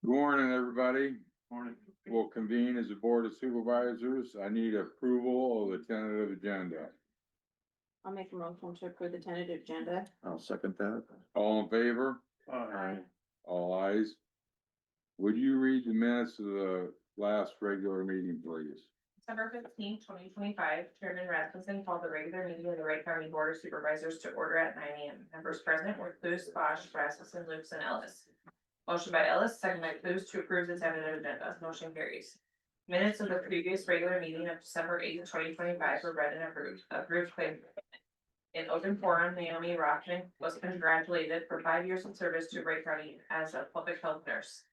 Good morning, everybody. Morning. We'll convene as a board of supervisors. I need approval of the tentative agenda. I'll make a motion to approve the tentative agenda. I'll second that. All in favor? Aye. All ayes. Would you read the minutes of the last regular meeting, please? December 15th, 2025, Chairman Rasmussen called the regular meeting of the Wright County Board of Supervisors to order at 9 a.m. Members present were Clues, Bosch, Rasmussen, Lukes, and Ellis. Motion by Ellis, second by Clues to approve the tentative agenda. Motion carries. Minutes of the previous regular meeting of December 8th, 2025 were read and approved. Approved claim. In open forum, Naomi Rockman was congratulated for 5 years of service to Wright County as a public health nurse.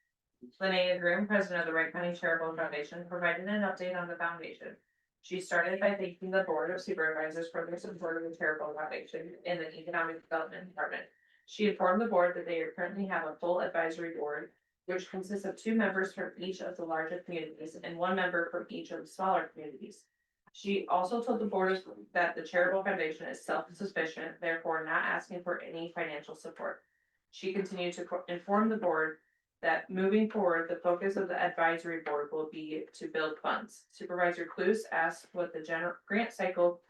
Linnea Groom, president of the Wright County Charitable Foundation, provided an update on the foundation. She started by thanking the Board of Supervisors for their support of the Charitable Foundation in the Economic Development Department. She informed the board that they currently have a full advisory board, which consists of 2 members from each of the larger communities and 1 member from each of the smaller communities. She also told the board that the Charitable Foundation is self-sufficient, therefore not asking for any financial support. She continued to inform the board that moving forward, the focus of the advisory board will be to build funds. Supervisor Clues asked what the general grant cycle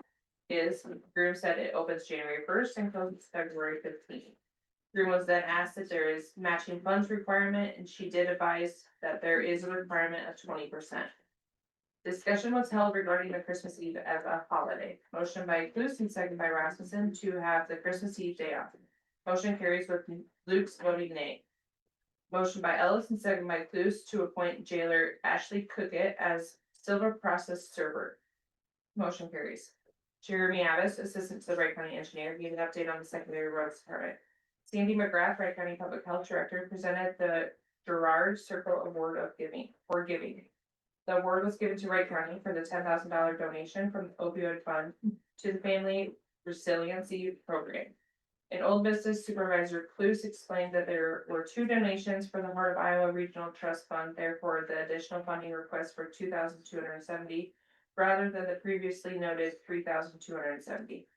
is. Groom said it opens January 1st and closes February 15th. Groom was then asked if there is matching funds requirement, and she did advise that there is a requirement of 20%. Discussion was held regarding the Christmas Eve as a holiday. Motion by Clues and second by Rasmussen to have the Christmas Eve day off. Motion carries with Luke's voting nay. Motion by Ellis and second by Clues to appoint jailer Ashley Cookett as silver process server. Motion carries. Jeremy Abbas, assistant to the Wright County engineer, gave an update on the secondary roads department. Sandy McGrath, Wright County Public Health Director, presented the Gerard Circle Award of Giving. The award was given to Wright County for the $10,000 donation from the opioid fund to the Family Resiliency Program. In Old Business, Supervisor Clues explained that there were 2 donations for the Heart of Iowa Regional Trust Fund, therefore the additional funding request for $2,270 rather than the previously noted $3,270.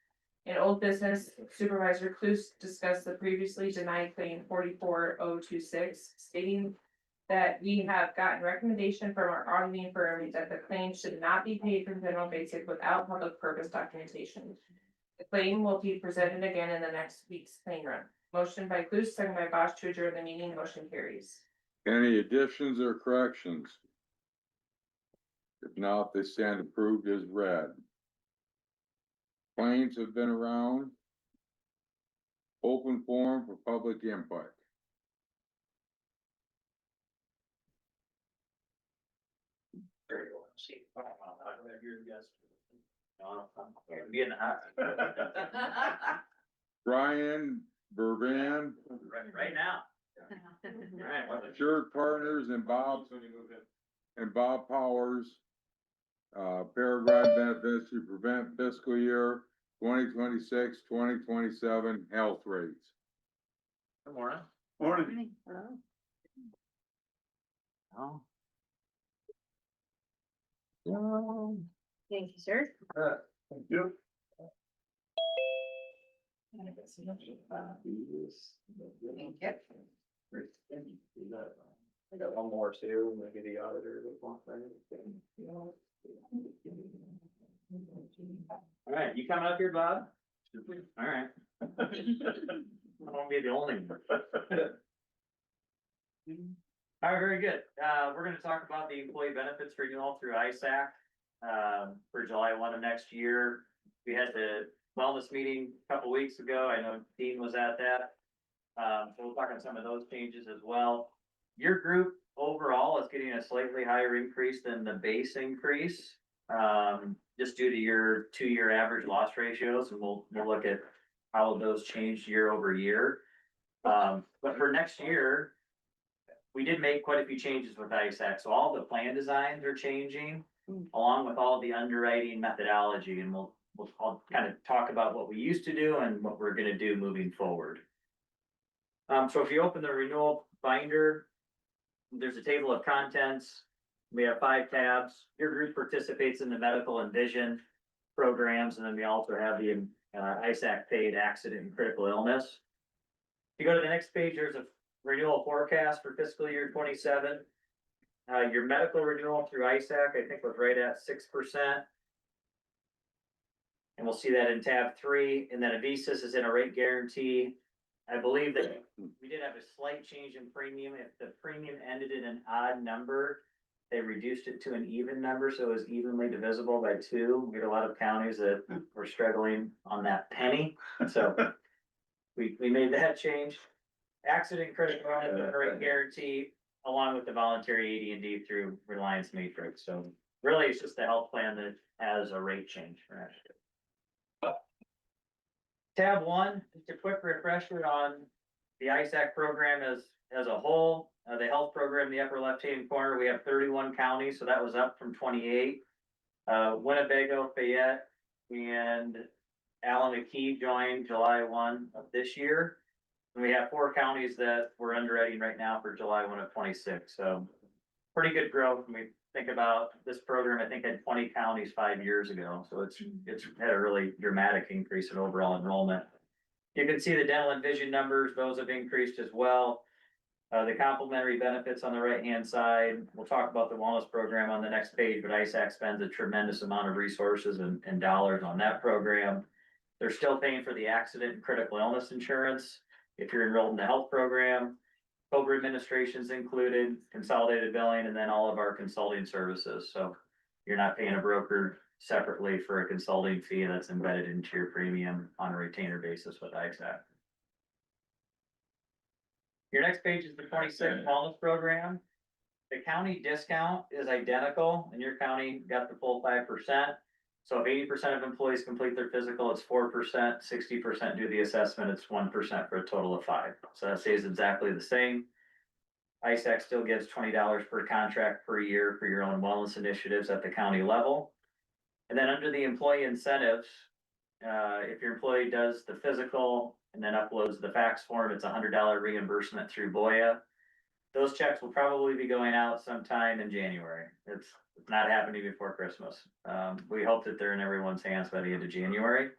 In Old Business, Supervisor Clues discussed the previously denied claim 44026, stating that we have gotten recommendation from our auditing firm that the claim should not be paid from general basic without public purpose documentation. The claim will be presented again in the next week's claim run. Motion by Clues, second by Bosch to adjourn the meeting. Motion carries. Any additions or corrections? If not, they stand approved as read. Claims have been around. Open forum for public input. There you go. See. Being hot. Brian Burvan, Right now. Alright. Assured Partners, and Bob Powers. Paragraph benefits to prevent fiscal year 2026-2027 health rates. Good morning. Morning. Oh. Thank you, sir. Thank you. I got one more too, maybe the auditor would want that. All right, you coming up here, Bob? All right. I won't be the only one. All right, very good. We're gonna talk about the employee benefits renewal through ISAC, for July 1 of next year. We had the wellness meeting a couple weeks ago. I know Dean was at that. So we'll talk on some of those changes as well. Your group overall is getting a slightly higher increase than the base increase, just due to your 2-year average loss ratios, and we'll look at how those changed year over year. But for next year, we did make quite a few changes with ISAC, so all the plan designs are changing, along with all the underwriting methodology, and I'll kind of talk about what we used to do and what we're gonna do moving forward. So if you open the renewal binder, there's a table of contents. We have 5 tabs. Your group participates in the medical and vision programs, and then we also have the ISAC paid accident and critical illness. If you go to the next page, there's a renewal forecast for fiscal year 27. Your medical renewal through ISAC, I think was right at 6%. And we'll see that in tab 3, and then Avisus is in a rate guarantee. I believe that we did have a slight change in premium. If the premium ended in an odd number, they reduced it to an even number, so it was evenly divisible by 2. We had a lot of counties that were struggling on that penny, so we made that change. Accident critical illness rate guarantee, along with the voluntary AD&D through Reliance Matrix. So really, it's just the health plan that has a rate change for next year. Tab 1, just a quick refresher on the ISAC program as a whole. The health program, in the upper left-hand corner, we have 31 counties, so that was up from 28. Winnebago, Fayette, and Allen McKee joined July 1 of this year. And we have 4 counties that we're underwriting right now for July 1 of 26. So pretty good growth when we think about this program. I think had 20 counties 5 years ago. So it's had a really dramatic increase in overall enrollment. You can see the dental and vision numbers, those have increased as well. The complementary benefits on the right-hand side. We'll talk about the wellness program on the next page, but ISAC spends a tremendous amount of resources and dollars on that program. They're still paying for the accident and critical illness insurance. If you're enrolled in the health program, COBRA administration's included, consolidated billing, and then all of our consulting services. So you're not paying a broker separately for a consulting fee that's embedded into your premium on a retainer basis with ISAC. Your next page is the 26 wellness program. The county discount is identical, and your county got the full 5%. So if 80% of employees complete their physical, it's 4%, 60% do the assessment, it's 1% for a total of 5%. So that stays exactly the same. ISAC still gives $20 per contract per year for your own wellness initiatives at the county level. And then under the employee incentives, if your employee does the physical and then uploads the fax form, it's $100 reimbursement through Boya. Those checks will probably be going out sometime in January. It's not happening before Christmas. We hope that they're in everyone's hands by the end of January.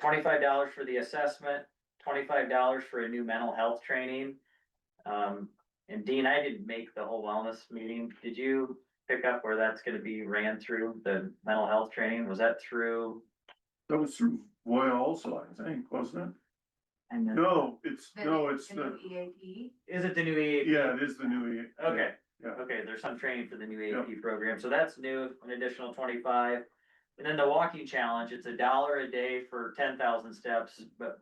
$25 for the assessment, $25 for a new mental health training. And Dean, I didn't make the whole wellness meeting. Did you pick up where that's gonna be ran through the mental health training? Was that through? That was through Boyle also, I think, wasn't it? No, it's the, EAP. Is it the new EAP? yeah, it is the new. Okay. Yeah. Okay, there's some training for the new AP program, so that's new, an additional 25. And then the walking challenge, it's $1 a day for 10,000 steps, but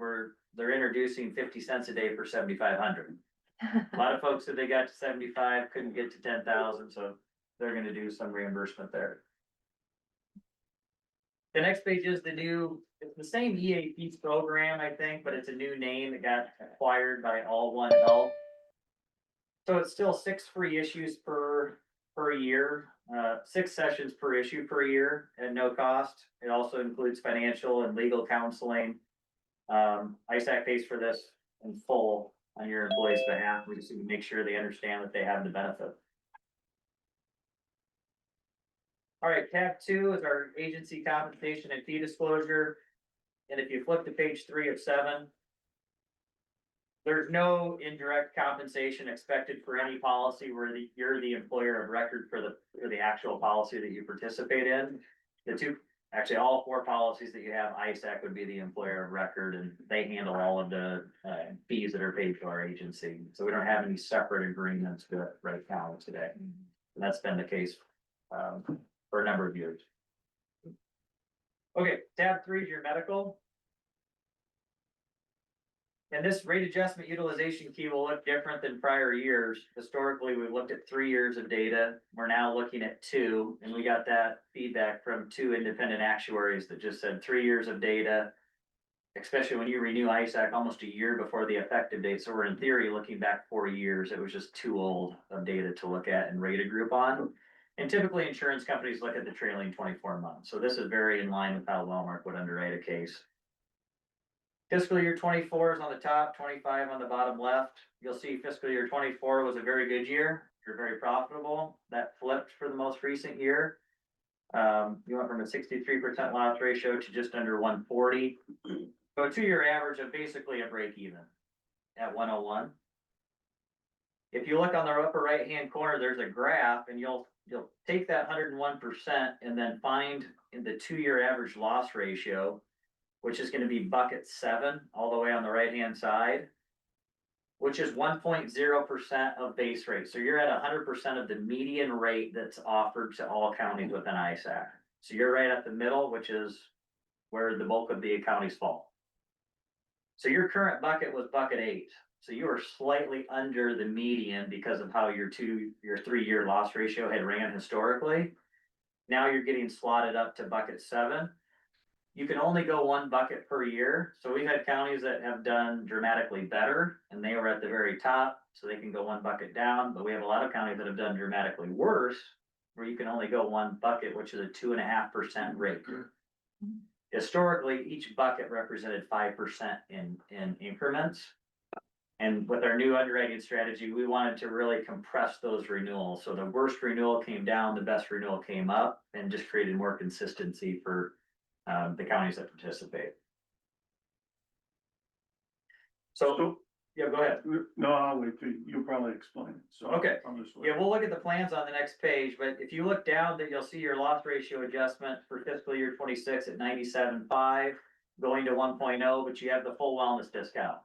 they're introducing 50 cents a day for 7,500. A lot of folks said they got to 75, couldn't get to 10,000, so they're gonna do some reimbursement there. The next page is it's the same EAP program, I think, but it's a new name that got acquired by All One Health. So it's still 6 free issues per year, 6 sessions per issue per year at no cost. It also includes financial and legal counseling. ISAC pays for this in full on your employees' behalf. We just need to make sure they understand that they have the benefit. All right, tab 2 is our agency compensation and fee disclosure. And if you flip to page 3 of 7, there's no indirect compensation expected for any policy where you're the employer of record for the actual policy that you participate in. Actually, all 4 policies that you have, ISAC would be the employer of record, and they handle all of the fees that are paid to our agency. So we don't have any separate agreements with Wright County today. And that's been the case for a number of years. Okay, tab 3 is your medical. And this rate adjustment utilization key will look different than prior years. Historically, we've looked at 3 years of data. We're now looking at 2, and we got that feedback from 2 independent actuaries that just said 3 years of data, especially when you renew ISAC almost a year before the effective date. So we're in theory looking back 4 years. It was just too old of data to look at and rate a group on. And typically insurance companies look at the trailing 24 months. So this is very in line with how Wellmark would underwrite a case. Fiscal year 24 is on the top, 25 on the bottom left. You'll see fiscal year 24 was a very good year. You're very profitable. That flipped for the most recent year. You went from a 63% loss ratio to just under 140. So a 2-year average of basically a break even. at 101. If you look on the upper right-hand corner, there's a graph and you'll take that 101% and then find in the 2-year average loss ratio, which is gonna be bucket 7, all the way on the right-hand side, which is 1.0% of base rate. So you're at 100% of the median rate that's offered to all counties within ISAC. So you're right at the middle, which is where the bulk of the counties fall. So your current bucket was bucket 8. So you were slightly under the median because of how your 3-year loss ratio had ran historically. Now you're getting slotted up to bucket 7. You can only go 1 bucket per year. So we've had counties that have done dramatically better and they were at the very top, so they can go 1 bucket down. But we have a lot of counties that have done dramatically worse, where you can only go 1 bucket, which is a 2.5% rate. Historically, each bucket represented 5% in increments. And with our new underwriting strategy, we wanted to really compress those renewals. So the worst renewal came down, the best renewal came up, and just created more consistency for the counties that participate. So, yeah, go ahead. No, I'll wait till you'll probably explain it, so. Okay. I'm just. Yeah, we'll look at the plans on the next page, but if you look down, that you'll see your loss ratio adjustment for fiscal year 26 at 97.5, going to 1.0, but you have the full wellness discount.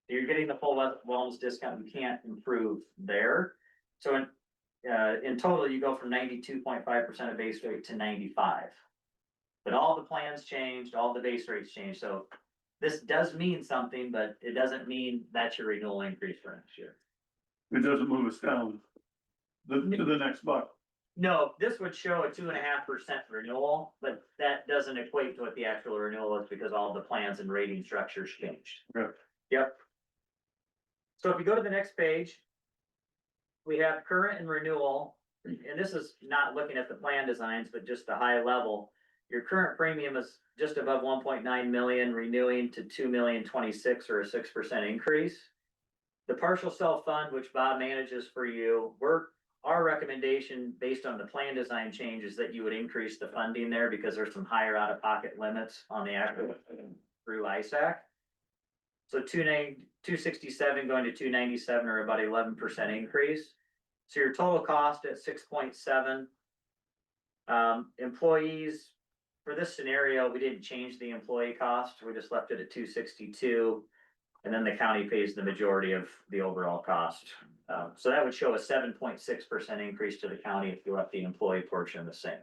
You're getting the full wellness discount, you can't improve there. So in total, you go from 92.5% of base rate to 95. But all the plans changed, all the base rates changed, so this does mean something, but it doesn't mean that's your renewal increase for next year. It doesn't move us down to the next buck. No, this would show a 2.5% renewal, but that doesn't equate to what the actual renewal is because all the plans and rating structures changed. Okay. Yep. So if you go to the next page, we have current and renewal, and this is not looking at the plan designs, but just the high level. Your current premium is just above 1.9 million, renewing to 2,026,000 or a 6% increase. The partial self-fund, which Bob manages for you, our recommendation based on the plan design change is that you would increase the funding there because there's some higher out-of-pocket limits on the actual through ISAC. So 267 going to 297 or about 11% increase. So your total cost at 6.7. Employees, for this scenario, we didn't change the employee cost. We just left it at 262. And then the county pays the majority of the overall cost. So that would show a 7.6% increase to the county if you left the employee portion the same.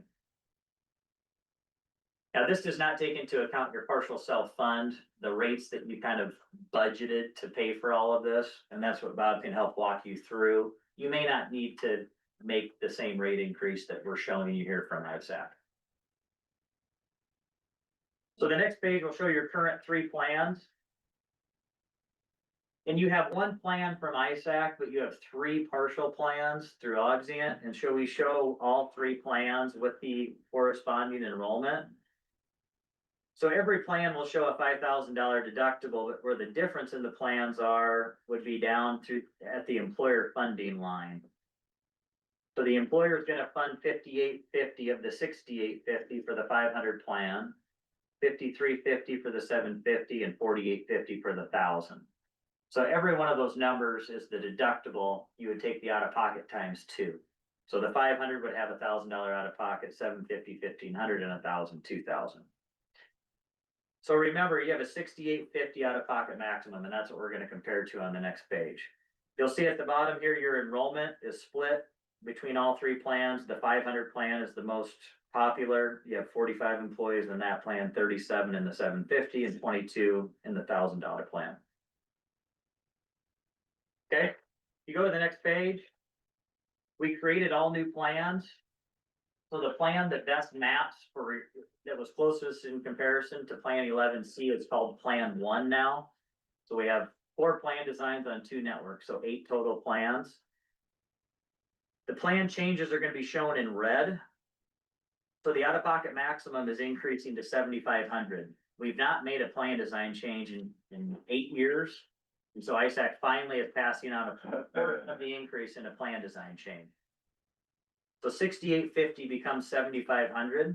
Now, this does not take into account your partial self-fund, the rates that you kind of budgeted to pay for all of this, and that's what Bob can help walk you through. You may not need to make the same rate increase that we're showing you here from ISAC. So the next page will show your current 3 plans. And you have 1 plan from ISAC, but you have 3 partial plans through Auxient, and we show all 3 plans with the corresponding enrollment. So every plan will show a $5,000 deductible, but where the difference in the plans would be down to at the employer funding line. So the employer is going to fund $58.50 of the $68.50 for the 500 plan, $53.50 for the 750, and $48.50 for the 1,000. So every one of those numbers is the deductible. You would take the out-of-pocket times 2. So the 500 would have $1,000 out-of-pocket, 750, 1,500, and 1,000, 2,000. So remember, you have a $68.50 out-of-pocket maximum, and that's what we're going to compare to on the next page. You'll see at the bottom here, your enrollment is split between all 3 plans. The 500 plan is the most popular. You have 45 employees in that plan, 37 in the 750, and 22 in the $1,000 plan. Okay, you go to the next page. We created all new plans. So the plan that best maps that was closest in comparison to Plan 11C is called Plan 1 now. So we have 4 plan designs on 2 networks, so 8 total plans. The plan changes are going to be shown in red. So the out-of-pocket maximum is increasing to $7,500. We've not made a plan design change in 8 years. And so ISAC finally is passing on a portion of the increase in a plan design change. So $68.50 becomes $7,500.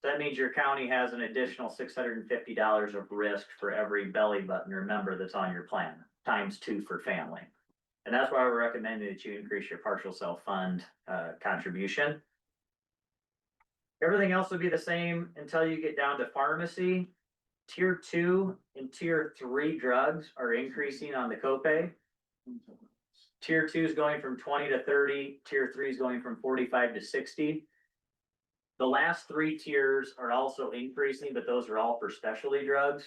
That means your county has an additional $650 of risk for every belly button or member that's on your plan. times 2 for family. And that's why we're recommending that you increase your partial self-fund, contribution. Everything else would be the same until you get down to pharmacy. Tier 2 and tier 3 drugs are increasing on the copay. Tier 2 is going from 20 to 30, tier 3 is going from 45 to 60. The last 3 tiers are also increasing, but those are all for specialty drugs.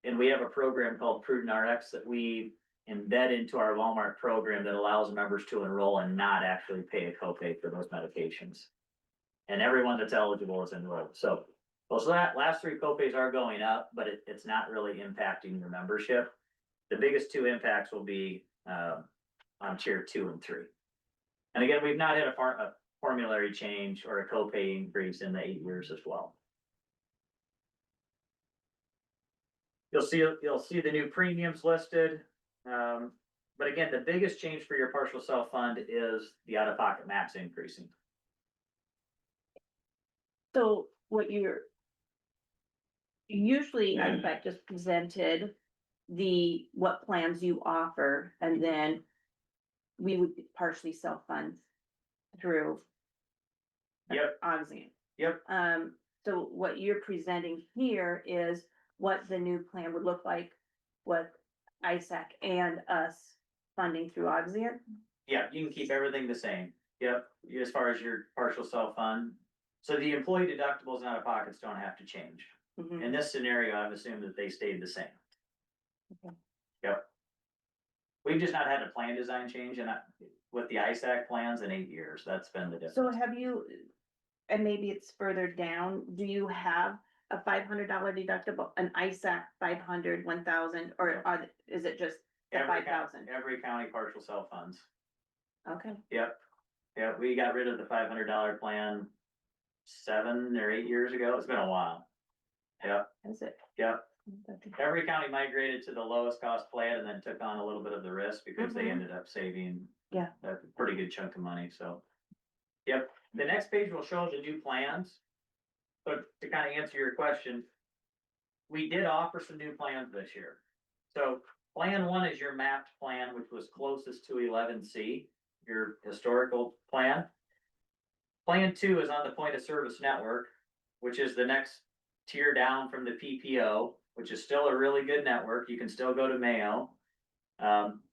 And we have a program called Prudent RX that we embed into our Walmart program that allows members to enroll and not actually pay a copay for those medications. And everyone that's eligible is enrolled. So those last 3 copays are going up, but it's not really impacting your membership. The biggest 2 impacts will be on tier 2 and 3. And again, we've not had a formulary change or a copay increase in the 8 years as well. You'll see the new premiums listed. But again, the biggest change for your partial self-fund is the out-of-pocket max increasing. So what usually IFAC just presented what plans you offer, and then we would partially self-fund through. Yep. Auxiliary. Yep. So what you're presenting here is what the new plan would look like with ISAC and us funding through Auxiliary. Yeah, you can keep everything the same. Yep, as far as your partial self-fund. So the employee deductibles and out-of-pockets don't have to change. Mhm. In this scenario, I've assumed that they stayed the same. Okay. Yep. We've just not had a plan design change with the ISAC plans in 8 years. That's been the difference. So have you, and maybe it's further down, do you have a $500 deductible, an ISAC 500, 1,000, or is it just the Every 5,000? Every county partial self-funds. Okay. Yep. Yeah, we got rid of the $500 plan 7 or 8 years ago. It's been a while. Yep, Is it? yep. Every county migrated to the lowest cost plan and then took on a little bit of the risk because they Mhm. ended up saving. Yeah. A pretty good chunk of money, so. Yep, the next page will show the new plans. But to kind of answer your question, we did offer some new plans this year. So plan 1 is your mapped plan, which was closest to 11C, your historical plan. Plan 2 is on the point of service network, which is the next tier down from the PPO, which is still a really good network. You can still go to Mayo.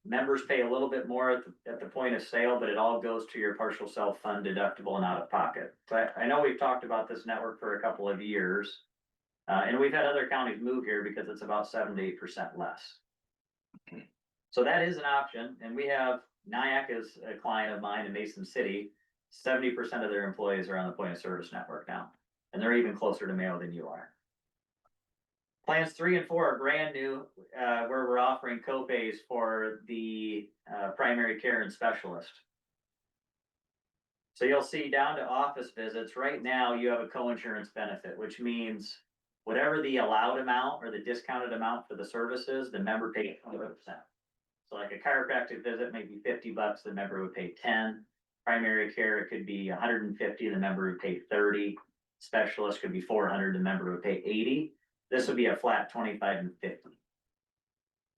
Members pay a little bit more at the point of sale, but it all goes to your partial self-fund deductible and out of pocket. So I know we've talked about this network for a couple of years. And we've had other counties move here because it's about 7 to 8% less. So that is an option, and we have Nyack is a client of mine in Mason City. 70% of their employees are on the point of service network now, and they're even closer to Mayo than you are. Plans 3 and 4 are brand new, where we're offering copays for the primary care and specialist. So you'll see down to office visits, right now you have a co-insurance benefit, which means whatever the allowed amount or the discounted amount for the services, the member pays 20%. So like a chiropractic visit may be $50, the member would pay 10. Primary care, it could be 150, the member would pay 30. Specialist could be 400, the member would pay 80. This would be a flat 25 and 50.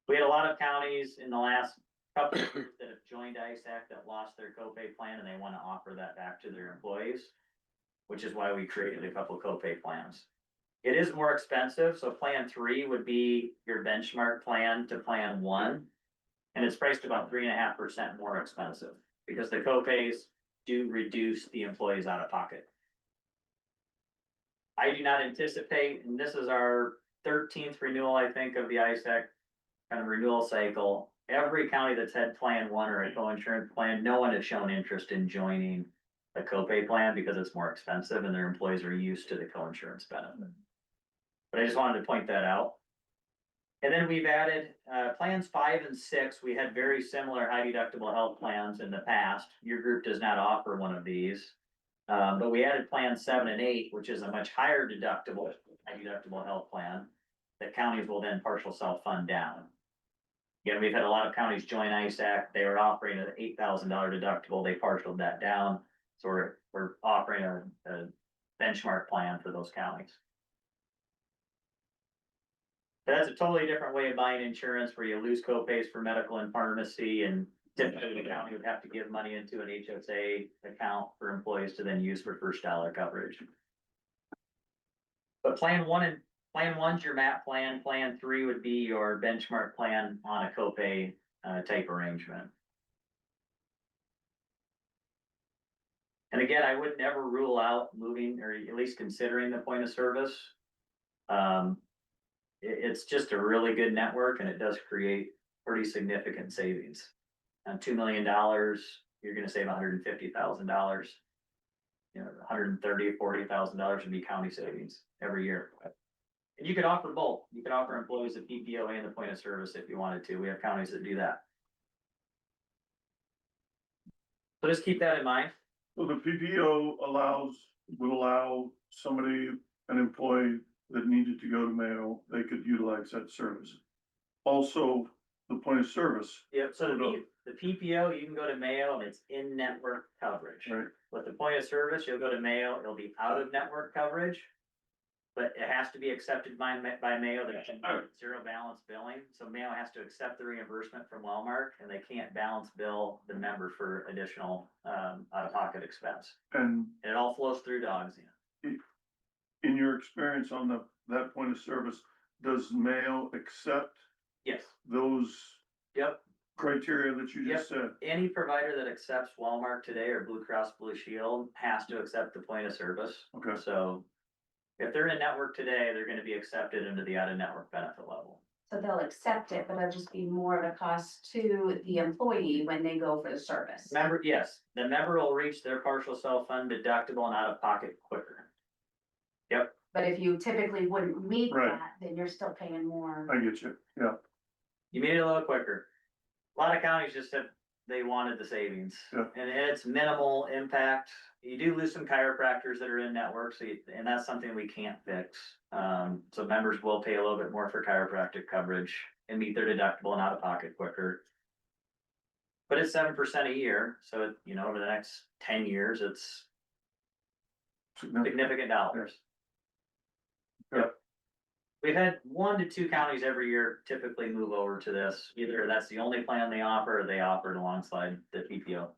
We had a lot of counties in the last couple of years that have joined ISAC that lost their copay plan and they want to offer that back to their employees, which is why we created a couple of copay plans. It is more expensive, so plan 3 would be your benchmark plan to plan 1, and it's priced about 3.5% more expensive because the copays do reduce the employees out of pocket. I do not anticipate, and this is our 13th renewal, I think, of the ISAC kind of renewal cycle. Every county that's had plan 1 or a co-insurance plan, no one has shown interest in joining a copay plan because it's more expensive and their employees are used to the co-insurance benefit. But I just wanted to point that out. And then we've added plans 5 and 6. We had very similar high deductible health plans in the past. Your group does not offer one of these. But we added plan 7 and 8, which is a much higher deductible, high deductible health plan that counties will then partial self-fund down. Again, we've had a lot of counties join ISAC. They were offering an $8,000 deductible. They partialed that down. So we're offering a benchmark plan for those counties. That's a totally different way of buying insurance where you lose co-pays for medical and pharmacy, and typically the county would have to give money into an HSA account for employees to then use for first dollar coverage. But plan one's your MAP plan, plan three would be your benchmark plan on a copay type arrangement. And again, I would never rule out moving or at least considering the point of service. It's just a really good network and it does create pretty significant savings. On $2 million, you're gonna save $150,000. You know, $130,000, $40,000 would be county savings every year. And you could offer both. You could offer employees the PPO and the point of service if you wanted to. We have counties that do that. So just keep that in mind. So the PPO would allow somebody, an employee that needed to go to Mayo, they could utilize that service. Also, the point of service, Yep, so the PPO, you can go to Mayo and it's in-network coverage. right? With the point of service, you'll go to Mayo, it'll be out-of-network coverage. But it has to be accepted by Mayo, there's zero balance billing, so Mayo has to accept the reimbursement from Wellmark, and they can't balance bill the member for additional, out-of-pocket expense. And And it all flows through to Auxin. in your experience on that point of service, does Mayo accept Yes, those yep, criteria that you just said? any provider that accepts Wellmark today or Blue Cross Blue Shield has to accept the point of service. Okay, So if they're in network today, they're gonna be accepted into the out-of-network benefit level. So they'll accept it, but it'll just be more of a cost to the employee when they go for the service. Member, yes, the member will reach their partial self-fund deductible and out-of-pocket quicker. Yep, But if you typically wouldn't meet Right. that, then you're still paying more. I get you, yeah. you made it a little quicker. A lot of counties just said they wanted the savings. Yeah. And it's minimal impact. You do lose some chiropractors that are in network, so and that's something we can't fix. So members will pay a little bit more for chiropractic coverage and meet their deductible and out of pocket quicker. But it's 7% a year, so it, you know, over the next 10 years, it's significant dollars. Yep. We've had 1 to 2 counties every year typically move over to this. Either that's the only plan they offer or they offer it alongside the PPO.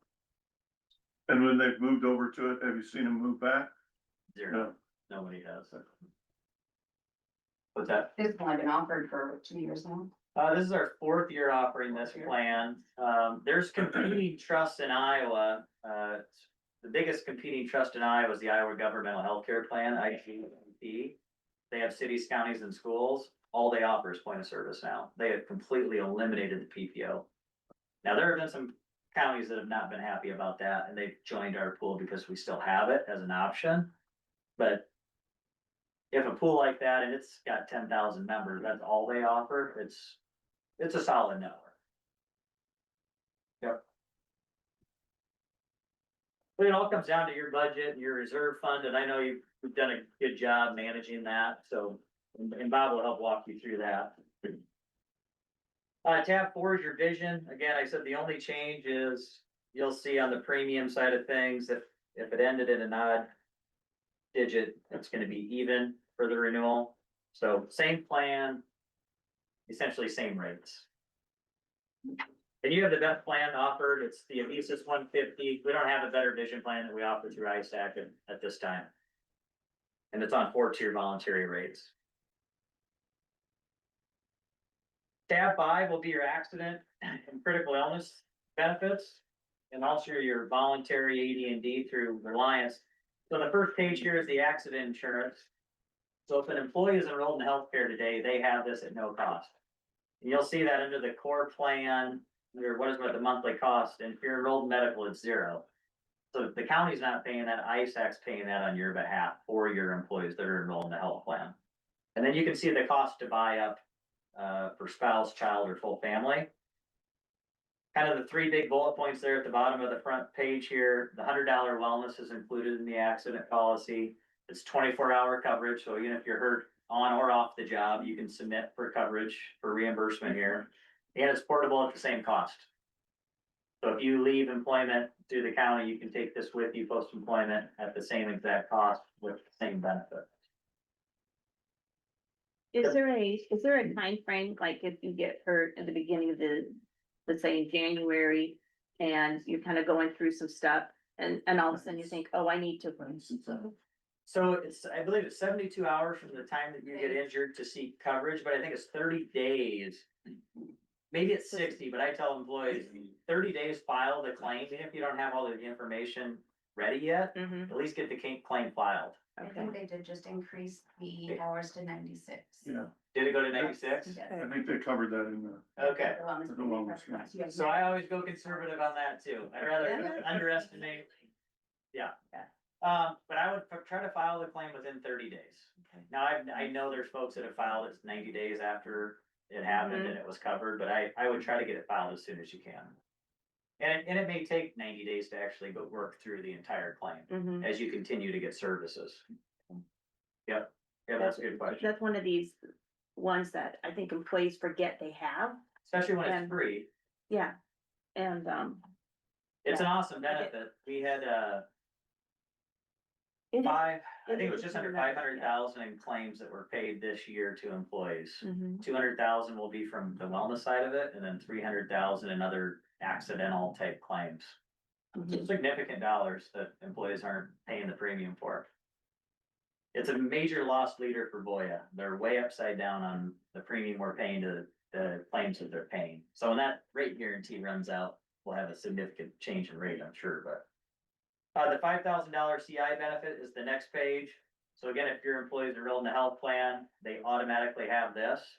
And when they've moved over to it, have you seen them move back? Zero. Nobody has. What's that? This has only been offered for 2 years now. This is our 4th year offering this plan. There's competing trusts in Iowa. The biggest competing trust in Iowa is the Iowa Governmental Healthcare Plan, IGP. They have cities, counties, and schools. All they offer is point of service now. They have completely eliminated the PPO. Now, there have been some counties that have not been happy about that, and they've joined our pool because we still have it as an option. But if a pool like that, and it's got 10,000 members, that's all they offer, it's a solid network. Yep. But it all comes down to your budget and your reserve fund, and I know you've done a good job managing that, so, and Bob will help walk you through that. Tab 4 is your vision. Again, I said the only change is you'll see on the premium side of things, if it ended in an odd digit, it's gonna be even for the renewal. So same plan, essentially same rates. And you have the best plan offered. It's the Avisus 150. We don't have a better vision plan that we offer through ISAC at this time. And it's on 4-tier voluntary rates. Tab 5 will be your accident and critical illness benefits, and also your voluntary AD&D through Reliance. So the first page here is the accident insurance. So if an employee is enrolled in healthcare today, they have this at no cost. And you'll see that under the core plan, or what is the monthly cost, and if you're enrolled in medical, it's zero. So if the county's not paying that, ISAC's paying that on your behalf for your employees that are enrolled in the health plan. And then you can see the cost to buy up for spouse, child, or full family. Kind of the 3 big bullet points there at the bottom of the front page here. The $100 wellness is included in the accident policy. It's 24-hour coverage, so even if you're hurt on or off the job, you can submit for coverage for reimbursement here. And it's portable at the same cost. So if you leave employment through the county, you can take this with you post-employment at the same exact cost with the same benefit. Is there a time frame? Like if you get hurt at the beginning of let's say in January, and you're kind of going through some stuff, and all of a sudden you think, oh, I need to. So it's, I believe it's 72 hours from the time that you get injured to seek coverage, but I think it's 30 days. Maybe it's 60, but I tell employees, 30 days file the claim, even if you don't have all the information ready yet, Mhm. at least get the claim filed. I think they did just increase the hours to 96. Yeah, Did it go to 96? Yes. I think they covered that in the. Okay, The wellness The wellness, meeting. so I always go conservative on that too. I'd rather underestimate. Yeah. But I would try to file the claim within 30 days. Okay. Now, I know there's folks that have filed it 90 days after it happened and it was covered, but I would try to get it filed as soon as you can. And it may take 90 days to actually go work through the entire claim Mhm. as you continue to get services. Yep, yeah, that's a good question, That's one of these ones that I think employees forget they have. especially when it's And- free. Yeah. And, It's an awesome benefit. We had, it is- I think it it was is just under a benefit, 500,000 in claims that were paid this year to employees. Mhm. 200,000 will be from the wellness side of it, and then 300,000 in other accidental type claims. Mhm. Significant dollars that employees aren't paying the premium for. It's a major loss leader for Voya. They're way upside down on the premium we're paying to the claims that they're paying. So when that rate guarantee runs out, we'll have a significant change in rate, I'm sure, but. The $5,000 CI benefit is the next page. So again, if your employees enrolled in the health plan, they automatically have this.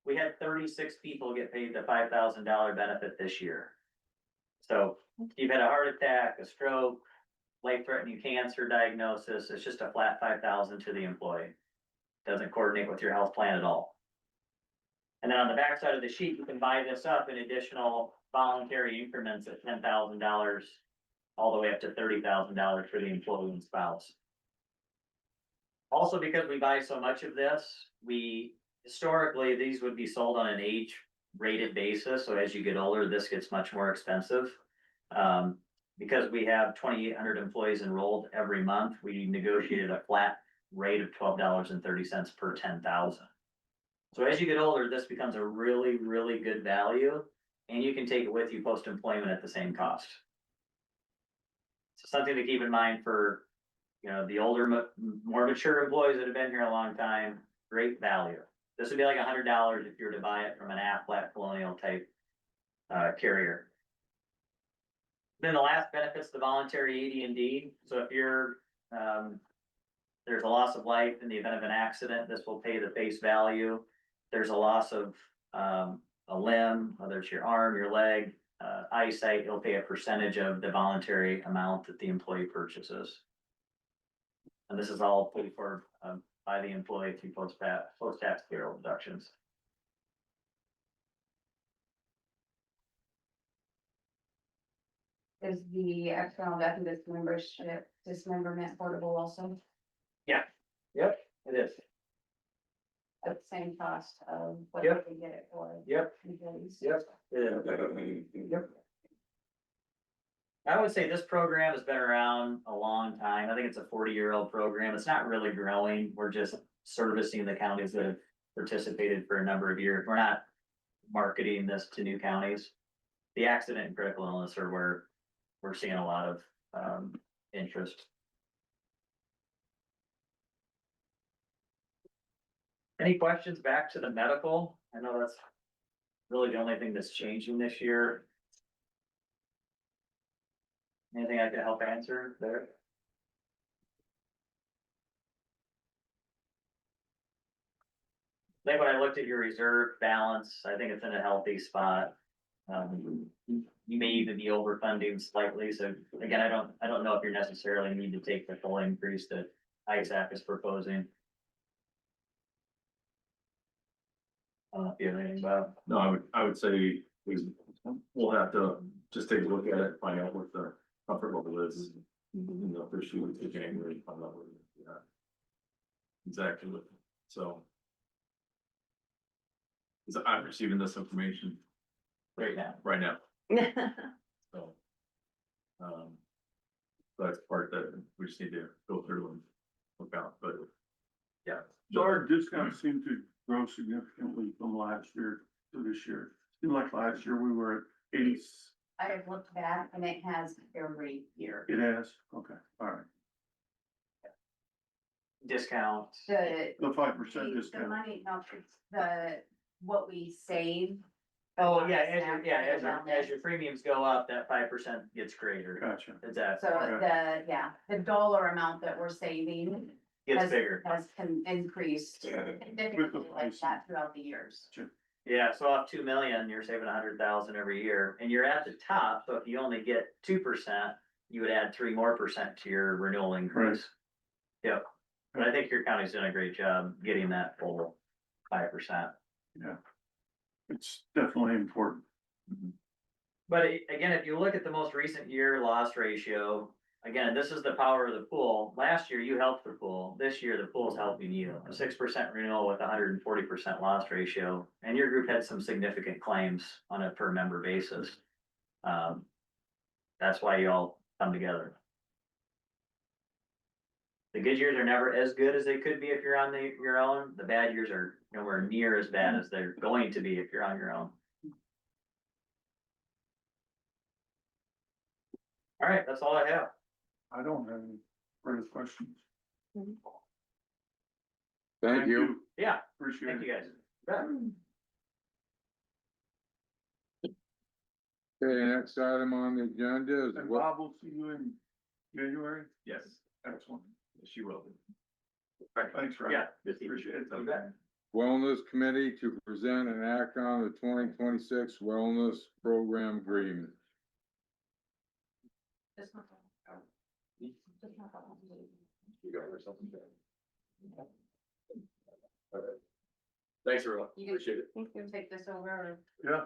We had 36 people get paid the $5,000 benefit this year. So if you've had a heart attack, a stroke, life-threatening cancer diagnosis, it's just a flat 5,000 to the employee. Doesn't coordinate with your health plan at all. And then on the backside of the sheet, you can buy this up in additional voluntary increments at $10,000, all the way up to $30,000 for the employee and spouse. Also, because we buy so much of this, historically, these would be sold on an age-rated basis, so as you get older, this gets much more expensive. Because we have 2,800 employees enrolled every month, we negotiated a flat rate of $12.30 per 10,000. So as you get older, this becomes a really, really good value, and you can take it with you post-employment at the same cost. So something to keep in mind for, the older, more mature employees that have been here a long time, great value. This would be like $100 if you were to buy it from an Aflac Colonial type carrier. Then the last benefit's the voluntary AD&D. So if there's a loss of life in the event of an accident, this will pay the face value. There's a loss of a limb, whether it's your arm, your leg, eyesight, it'll pay a percentage of the voluntary amount that the employee purchases. And this is all paid for by the employee through post-tax payroll deductions. Is the external death and dismemberment portable also Yep, it is. at the same cost of what Yep. we get it for Yep, employees? yep. Yep. I would say this program has been around a long time. I think it's a 40-year-old program. It's not really growing. We're just servicing the counties that have participated for a number of years. We're not marketing this to new counties. The accident and critical illness are where we're seeing a lot of interest. Any questions back to the medical? I know that's really the only thing that's changing this year. Anything I can help answer there? I think when I looked at your reserve balance, I think it's in a healthy spot. You may even be overfunding slightly, so again, I don't know if you necessarily need to take the full increase that ISAC is proposing. I don't know if you have anything, Bob. No, I would say we'll have to just take a look at it, find out what the comfort level is in the first few weeks of January, find out what, yeah. Exactly, so. Cause I'm receiving this information Right now. right now, so. That's part that we just need to go through and look out, but yeah. So our discounts seem to grow significantly from last year to this year? Seemed like last year we were at 80. I have looked back and it has every year. It has, okay, all right. Discount. The, The 5% the discount. money, no, it's the, what we save. Oh, yeah, as your premiums go up, that 5% gets greater. Gotcha. Is that, So the dollar amount that we're saving gets bigger. has increased significantly like that throughout the years. Yeah, so off 2 million, you're saving 100,000 every year, and you're at the top, so if you only get 2%, you would add 3% more to your renewal increase. Yep, but I think your county's done a great job getting that full 5%. Yeah. It's definitely important. But again, if you look at the most recent year loss ratio, again, this is the power of the pool. Last year you helped the pool. This year the pool's helping you. A 6% renewal with 140% loss ratio. And your group had some significant claims on a per member basis. That's why you all come together. The good years are never as good as they could be if you're on your own. The bad years are nowhere near as bad as they're going to be if you're on your own. All right, that's all I have. I don't have any further questions. Thank you. Yeah, Appreciate thank it. you guys. Okay, next item on the agenda is And what, Bob, we'll see you in January. Yes, Excellent. she will. Thanks, Ryan. Yeah, good to Appreciate it. You bet. Wellness Committee to present and act on the 2026 Wellness Program Agreement. You got her something there. All right. Thanks, everyone. You can- Appreciate it. You can take this over or? Yeah.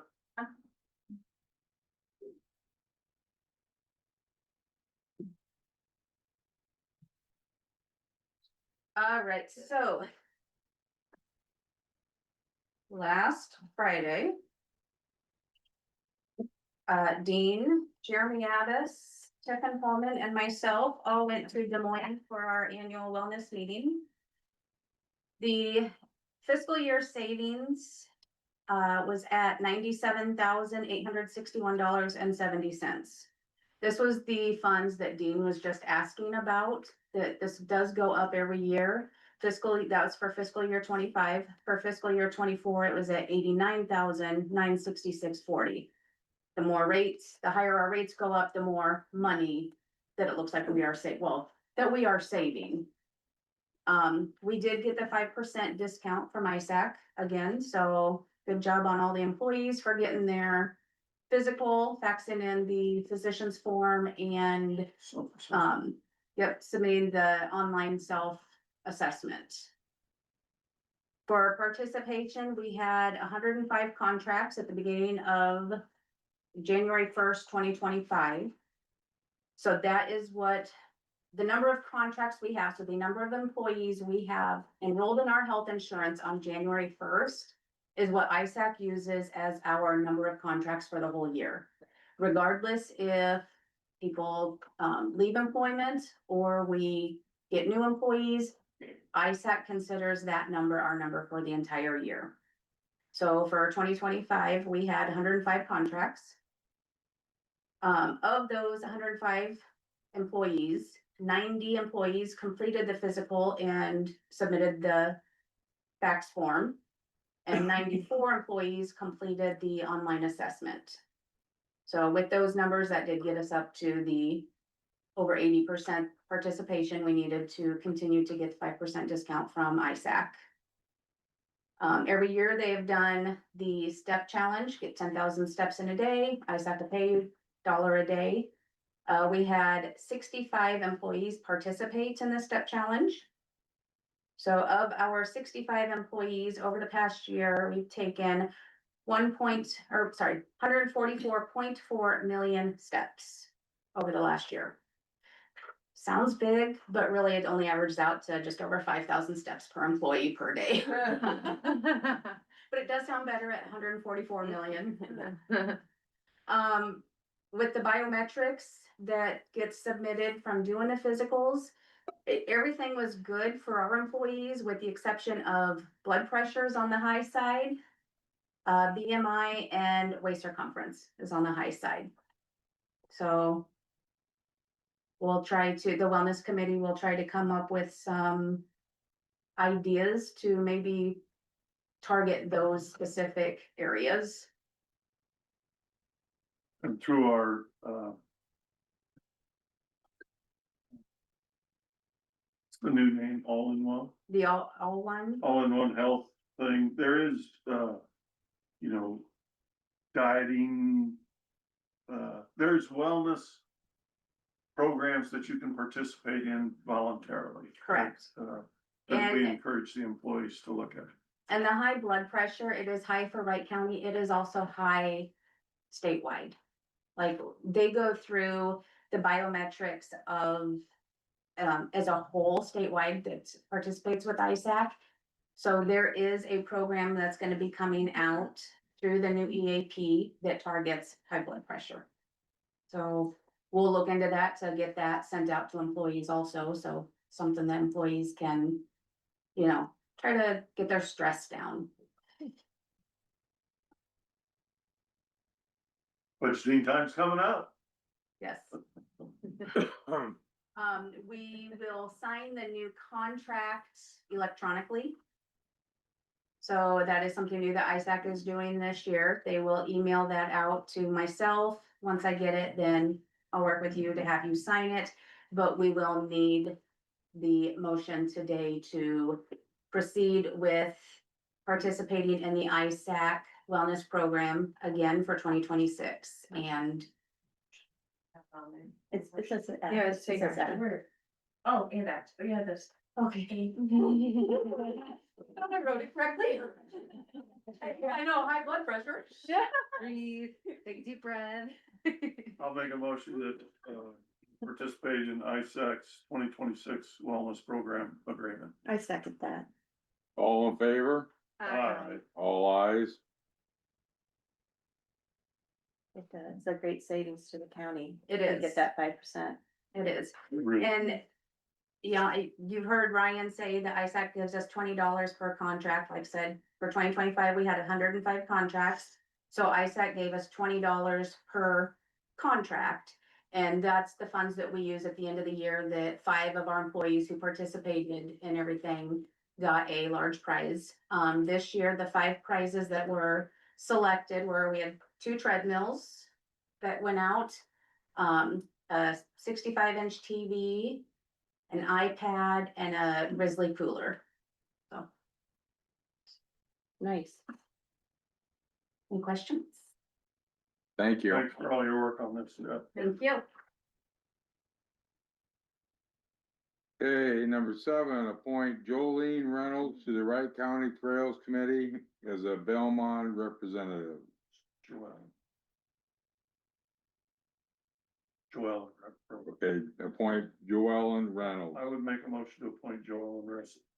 All right, so. Last Friday. Dean, Jeremy Addis, Stephen Pullman, and myself all went to Des Moines for our annual wellness meeting. The fiscal year savings was at $97,861.70. This was the funds that Dean was just asking about, that this does go up every year. That was for fiscal year 25. For fiscal year 24, it was at $89,966.40. The more rates, the higher our rates go up, the more money that it looks like we are saving. We did get the 5% discount from ISAC again, so good job on all the employees for getting their physical, faxing in the physician's form and, submitting the online self-assessment. For participation, we had 105 contracts at the beginning of January 1st, 2025. So that is what the number of contracts we have, so the number of employees we have enrolled in our health insurance on January 1st is what ISAC uses as our number of contracts for the whole year. Regardless if people leave employment or we get new employees, ISAC considers that number our number for the entire year. So for 2025, we had 105 contracts. Of those 105 employees, 90 employees completed the physical and submitted the fax form. And 94 employees completed the online assessment. So with those numbers, that did get us up to the over 80% participation we needed to continue to get the 5% discount from ISAC. Every year they have done the step challenge, get 10,000 steps in a day. ISAC to pay $1 a day. We had 65 employees participate in the step challenge. So of our 65 employees over the past year, we've taken 144.4 million steps over the last year. Sounds big, but really it only averages out to just over 5,000 steps per employee per day. But it does sound better at 144 million. With the biometrics that get submitted from doing the physicals, Everything was good for our employees with the exception of blood pressures on the high side. BMI and waist circumference is on the high side. So. We'll try to, the wellness committee will try to come up with some ideas to maybe target those specific areas. And through our, it's the new name, all-in-one, The all one, all-in-one health thing, there is, you know, dieting, there's wellness programs that you can participate in voluntarily. Correct. That we And- encourage the employees to look at. and the high blood pressure, it is high for Wright County, it is also high statewide. Like, they go through the biometrics of, as a whole statewide that participates with ISAC. So there is a program that's gonna be coming out through the new EAP that targets high blood pressure. So we'll look into that to get that sent out to employees also, so something that employees can, you know, try to get their stress down. Budgeting time's coming up. Yes. We will sign the new contract electronically. So that is something new that ISAC is doing this year. They will email that out to myself. Once I get it, then I'll work with you to have you sign it. But we will need the motion today to proceed with participating in the ISAC wellness program again for 2026. And It says. Yeah, it's take that. Oh, and that, yeah, this. okay. I wrote it correctly. I know, high blood pressure. Breathe, take a deep breath. I'll make a motion that, participate in ISAC's 2026 wellness program agreement. I second that. All in favor? Aye. All ayes? It does, it's a great savings to the county. It to is. Get that 5%. It is. Really. And yeah, you've heard Ryan say that ISAC gives us $20 per contract. Like I said, for 2025, we had 105 contracts. So ISAC gave us $20 per contract. And that's the funds that we use at the end of the year that 5 of our employees who participated in everything got a large prize. This year, the 5 prizes that were selected were, we had 2 treadmills that went out, a 65-inch TV, an iPad, and a Grizzly cooler. So, Nice. any questions? Thank you. Thanks for all your work on this, yeah. Thank you. Okay, number 7, appoint Jolene Reynolds to the Wright County Trails Committee as a Belmont representative. Joelle. Okay, appoint Joellen Reynolds. I would make a motion to appoint Joel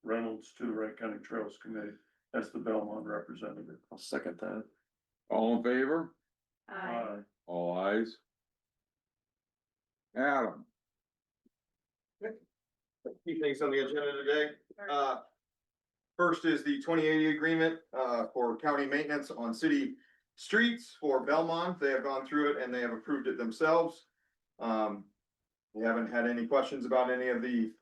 Reynolds to the Wright County Trails Committee as the Belmont representative. I'll second that. All in favor? Aye. All ayes? Adam, Few things on the agenda today. First is the 2080 agreement, for county maintenance on city streets for Belmont. They have gone through it and they have approved it themselves. We haven't had any questions about any of the,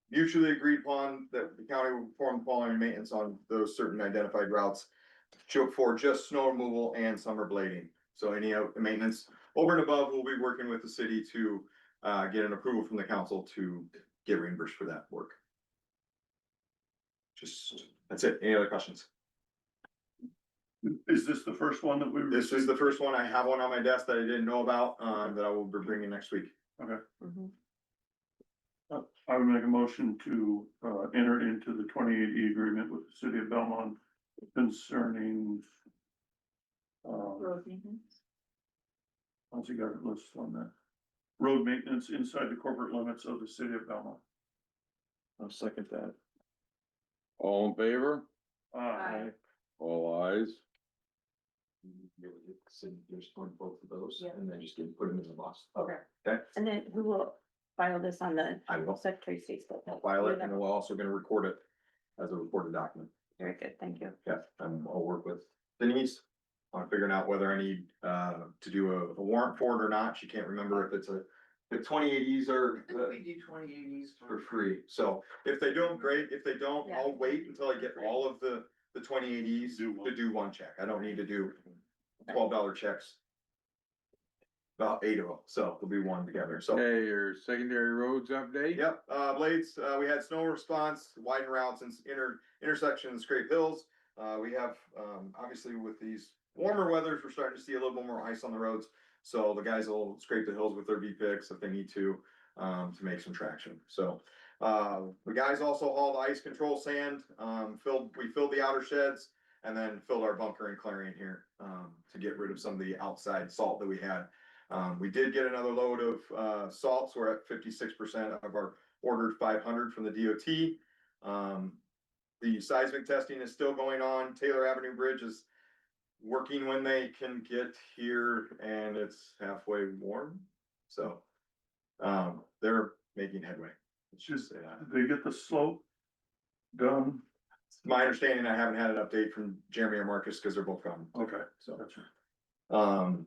mutually agreed upon that the county will perform the following maintenance on those certain identified routes for just snow removal and summer blading. So any of the maintenance over and above, we'll be working with the city to get an approval from the council to get reimbursed for that work. That's it. Any other questions? Is this the first one that we? This is the first one. I have one on my desk that I didn't know about, that I will be bringing next week. I would make a motion to, enter into the 2080 agreement with the city of Belmont concerning. How's he got it listed on that? Road maintenance inside the corporate limits of the city of Belmont. I'll second that. all in favor? Aye. All ayes? Signatures on both of those, and then just put them in the box. Okay. And then who will, file this on the I will. Secretary of State's book. I'll file it, and we're also gonna record it as a recorded document. Very good, thank you. Yeah, I'll work with Denise on figuring out whether I need, to do a warrant for it or not. She can't remember if it's the 2080s are We do 2080s for free. So if they do them, great. If they don't, Yeah. I'll wait until I get all of the 2080s Do one. to do one check. I don't need to do $12 checks. About 8 of them, so there'll be one together, so. Okay, your secondary roads update? Yep, Blades, we had snow response, widen routes and intersections, Scrape Hills. We have, obviously with these warmer weathers, we're starting to see a little bit more ice on the roads. So the guys will scrape the hills with their V-picks if they need to make some traction. So, the guys also hauled ice control sand, we filled the outer sheds and then filled our bunker and clearing here, to get rid of some of the outside salt that we had. We did get another load of, salts. We're at 56% of our ordered 500 from the DOT. The seismic testing is still going on. Taylor Avenue Bridge is working when they can get here and it's halfway warm. So, they're making headway. Let's just say that. Did they get the slope done? My understanding, I haven't had an update from Jeremy or Marcus because they're both gone. Okay, So, gotcha.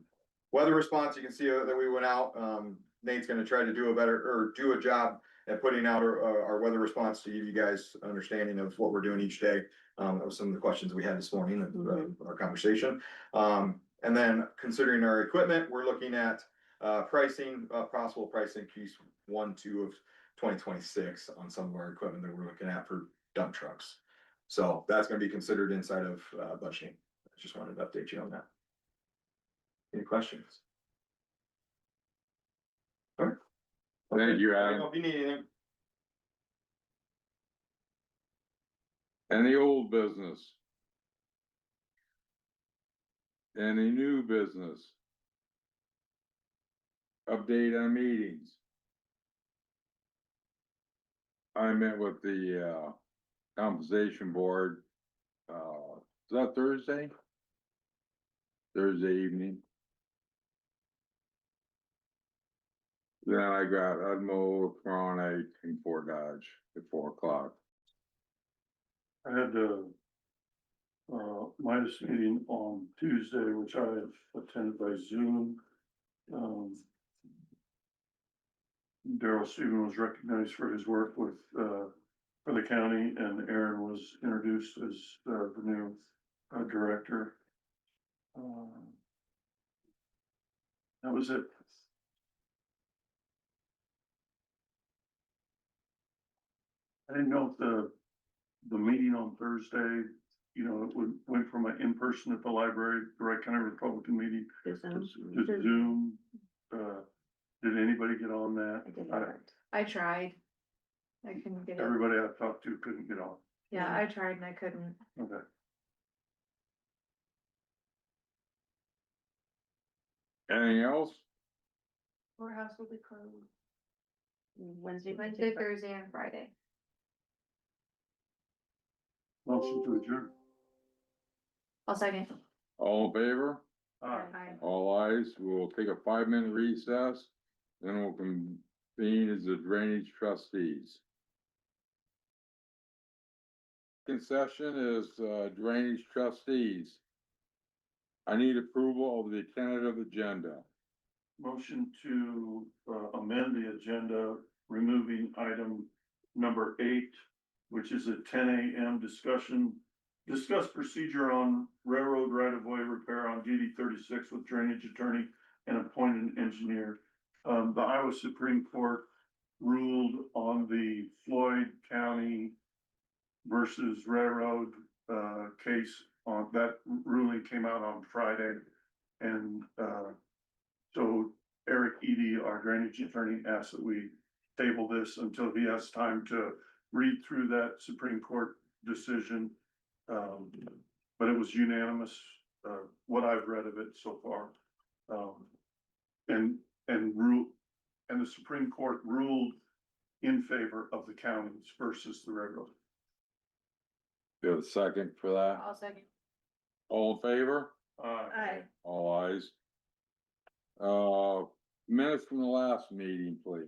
weather response, you can see that we went out, Nate's gonna try to do a job at putting out our weather response to give you guys understanding of what we're doing each day. That was some of the questions we had this morning, our conversation. And then considering our equipment, we're looking at, pricing, possible price increase 1/2 of 2026 on some of our equipment that we're looking at for dump trucks. So that's gonna be considered inside of, budgeting. I just wanted to update you on that. Any questions? Alright. Thank you, Adam. If you need anything. Any old business? Any new business? Update on meetings. I met with the compensation board, is that Thursday? Thursday evening. Then I got Udmo, Chronic, and Fort Dodge at 4 o'clock. I had the Midas meeting on Tuesday, which I have attended by Zoom. Daryl Stephen was recognized for his work with, for the county, and Aaron was introduced as the new director. That was it. I didn't know if the meeting on Thursday, it went from an in-person at the library, the Wright County Republican meeting There's to some- Zoom. Did anybody get on that? I did not. I tried. I couldn't get it. Everybody I talked to couldn't get on. Yeah, I tried and I couldn't. Okay. Anything else? Courthouse will be closed Wednesday. Wednesday, Thursday and Friday. Motion to adjourn. I'll second. All in favor? Aye. All ayes. We'll take a 5-minute recess. Then we'll convene as the drainage trustees. Concession is drainage trustees. I need approval of the tentative agenda. Motion to amend the agenda, removing item number 8, which is a 10 a.m. Discuss procedure on railroad right-of-way repair on DD 36 with drainage attorney and appoint an engineer. The Iowa Supreme Court ruled on the Floyd County versus railroad case. On that ruling came out on Friday, and so Eric Eady, our drainage attorney, asked that we table this until he has time to read through that Supreme Court decision. But it was unanimous, what I've read of it so far. And the Supreme Court ruled in favor of the counties versus the railroad. Do you have a second for that? I'll second. All in favor? Aye. All ayes. Minutes from the last meeting, please.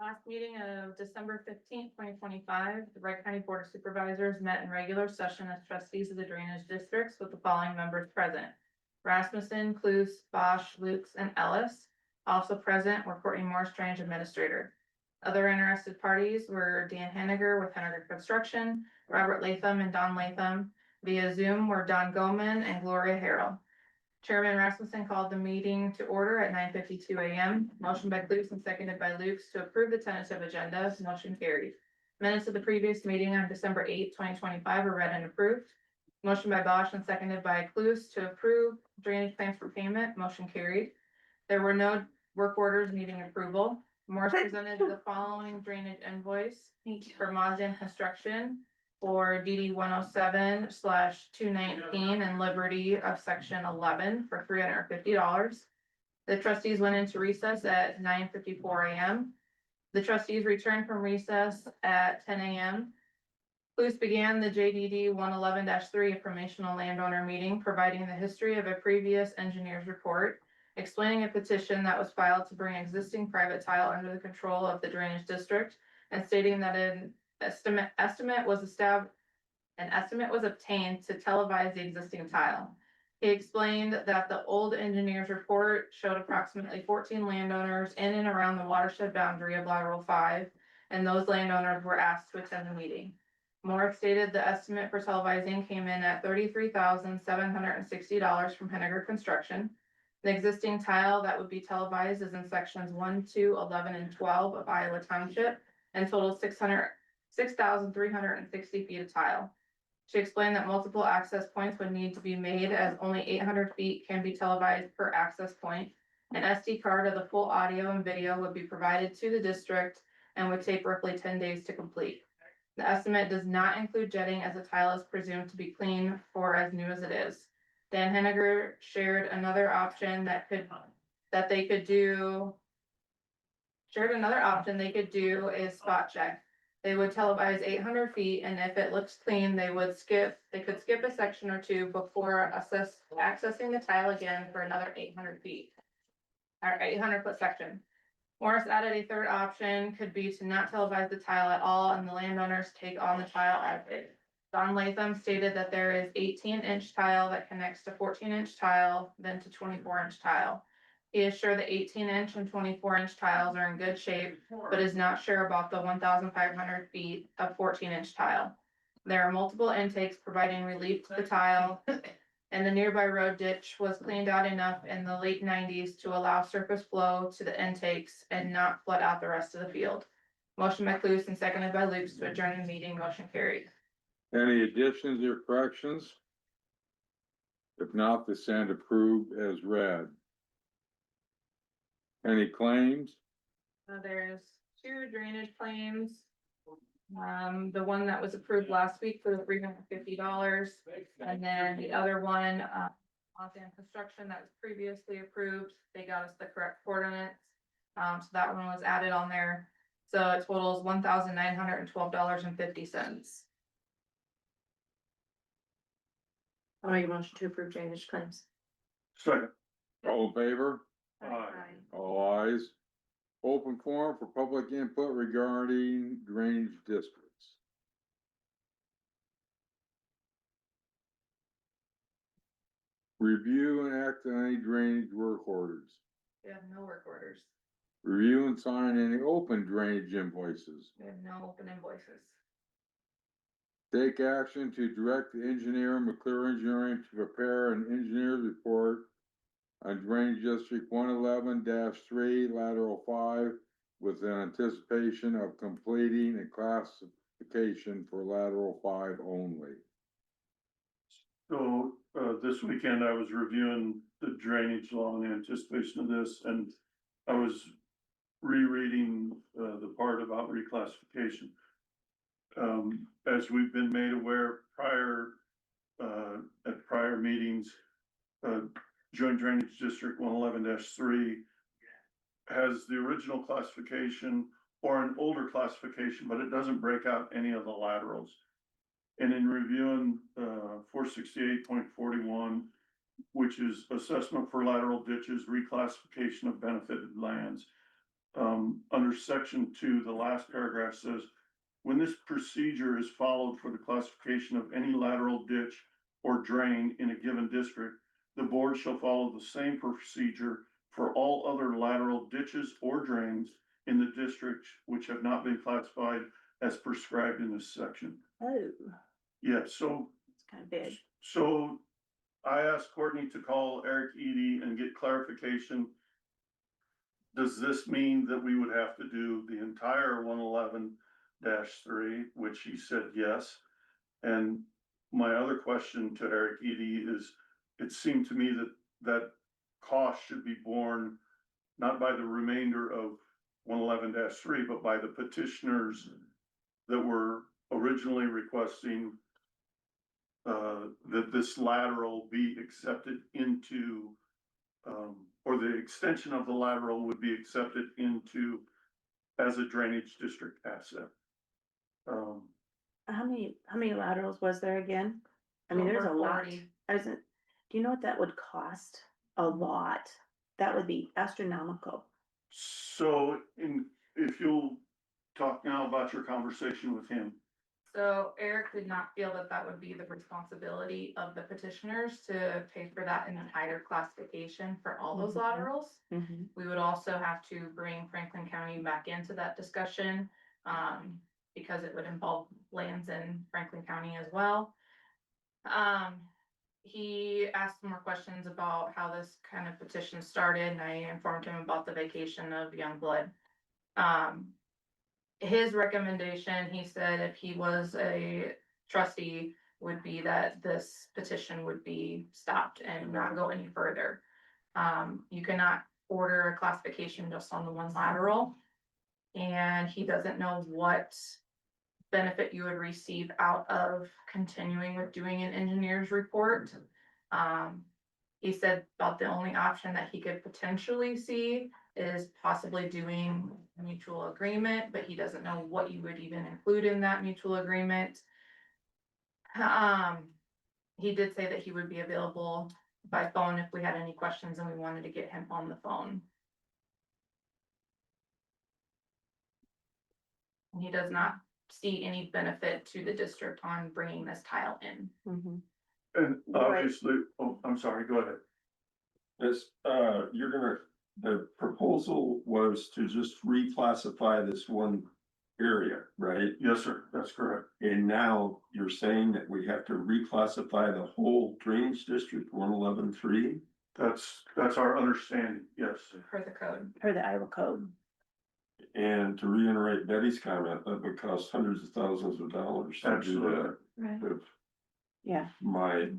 Last meeting of December 15th, 2025, the Wright County Board of Supervisors met in regular session as trustees of the drainage districts with the following members present. Rasmussen, Clues, Bosch, Lukes, and Ellis. Also present were Courtney Morris, drainage administrator. Other interested parties were Dan Henniger with Henniger Construction, Robert Latham and Don Latham. Via Zoom were Don Goman and Gloria Harrell. Chairman Rasmussen called the meeting to order at 9:52 a.m. Motion by Clues and seconded by Lukes to approve the tentative agenda. Motion carried. Minutes of the previous meeting on December 8th, 2025 were read and approved. Motion by Bosch and seconded by Clues to approve drainage plans for payment. Motion carried. There were no work orders needing approval. Morris presented the following drainage invoice for Mazdan Construction for DD 107/219 and Liberty of Section 11 for $350. The trustees went into recess at 9:54 a.m. The trustees returned from recess at 10 a.m. Clues began the JDD 111-3 informational landowner meeting, providing the history of a previous engineer's report, explaining a petition that was filed to bring existing private tile under the control of the drainage district, and stating that an estimate was obtained to televise the existing tile. He explained that the old engineer's report showed approximately 14 landowners in and around the watershed boundary of lateral 5, and those landowners were asked to attend the meeting. Morris stated the estimate for televising came in at $33,760 from Henniger Construction. The existing tile that would be televised is in sections 1, 2, 11, and 12 of Iowa Township and totals 6,360 feet of tile. She explained that multiple access points would need to be made as only 800 feet can be televised per access point. An SD card of the full audio and video would be provided to the district and would take roughly 10 days to complete. The estimate does not include jetting as the tile is presumed to be clean for as new as it is. Dan Henniger shared another option they could do is spot check. They would televise 800 feet, and if it looks clean, they could skip a section or two before accessing the tile again for another 800 feet. Or 800-foot section. Morris added a third option could be to not televise the tile at all and the landowners take on the tile as is. Don Latham stated that there is 18-inch tile that connects to 14-inch tile, then to 24-inch tile. He is sure the 18-inch and 24-inch tiles are in good shape, but is not sure about the 1,500 feet of 14-inch tile. There are multiple intakes providing relief to the tile, and the nearby road ditch was cleaned out enough in the late 90s to allow surface flow to the intakes and not flood out the rest of the field. Motion by Clues and seconded by Lukes to adjourn the meeting. Motion carried. Any additions or corrections? If not, the stand approved as read. Any claims? There's 2 drainage claims. The one that was approved last week for the $350, and then the other one, Montana Construction that was previously approved, they got us the correct coordinates. So that one was added on there, so it totals $1,912.50. I'll make a motion to approve drainage claims. Second. All in favor? Aye. All ayes. Open forum for public input regarding drainage districts. Review and act on any drainage work orders. We have no work orders. Review and sign any open drainage invoices. We have no open invoices. Take action to direct the engineer, McClure Engineering, to prepare an engineer's report on Drainage District 111-3 lateral 5 with an anticipation of completing a classification for lateral 5 only. So, this weekend I was reviewing the drainage law in anticipation of this, and I was rereading, the part about reclassification. As we've been made aware at prior meetings, Joint Drainage District 111-3 has the original classification or an older classification, but it doesn't break out any of the laterals. And in reviewing 468.41, which is assessment for lateral ditches, reclassification of benefited lands, under section 2, the last paragraph says, when this procedure is followed for the classification of any lateral ditch or drain in a given district, the board shall follow the same procedure for all other lateral ditches or drains in the district which have not been classified as prescribed in this section. Oh, Yeah, so, it's kind of big. so I asked Courtney to call Eric Eady and get clarification. Does this mean that we would have to do the entire 111-3, which he said yes? And my other question to Eric Eady is, it seemed to me that that cost should be borne not by the remainder of 111-3, but by the petitioners that were originally requesting that this lateral be accepted into, or the extension of the lateral would be accepted into as a drainage district asset. How many laterals was there again? I mean, there's a Over lot. 40. Do you know what that would cost? A lot. That would be astronomical. So if you'll talk now about your conversation with him. So Eric did not feel that that would be the responsibility of the petitioners to pay for that entire classification for all those Mhm. laterals. Mhm. We would also have to bring Franklin County back into that discussion, because it would involve lands in Franklin County as well. He asked more questions about how this kind of petition started, and I informed him about the vacation of young blood. His recommendation, he said if he was a trustee, would be that this petition would be stopped and not go any further. You cannot order a classification just on the one lateral. And he doesn't know what benefit you would receive out of continuing with doing an engineer's report. He said about the only option that he could potentially see is possibly doing a mutual agreement, but he doesn't know what you would even include in that mutual agreement. He did say that he would be available by phone if we had any questions and we wanted to get him on the phone. He does not see any benefit to the district on bringing this tile in. Mhm. And Right. obviously, oh, I'm sorry, go ahead. This, the proposal was to just reclassify this one area, right? Yes, sir, that's correct. And now you're saying that we have to reclassify the whole drainage district 111-3? That's our understanding, yes. Per the code. Per the Iowa code. And to reiterate Betty's comment, that would cost hundreds of thousands of dollars to do Absolutely. that. Right. If Yeah. my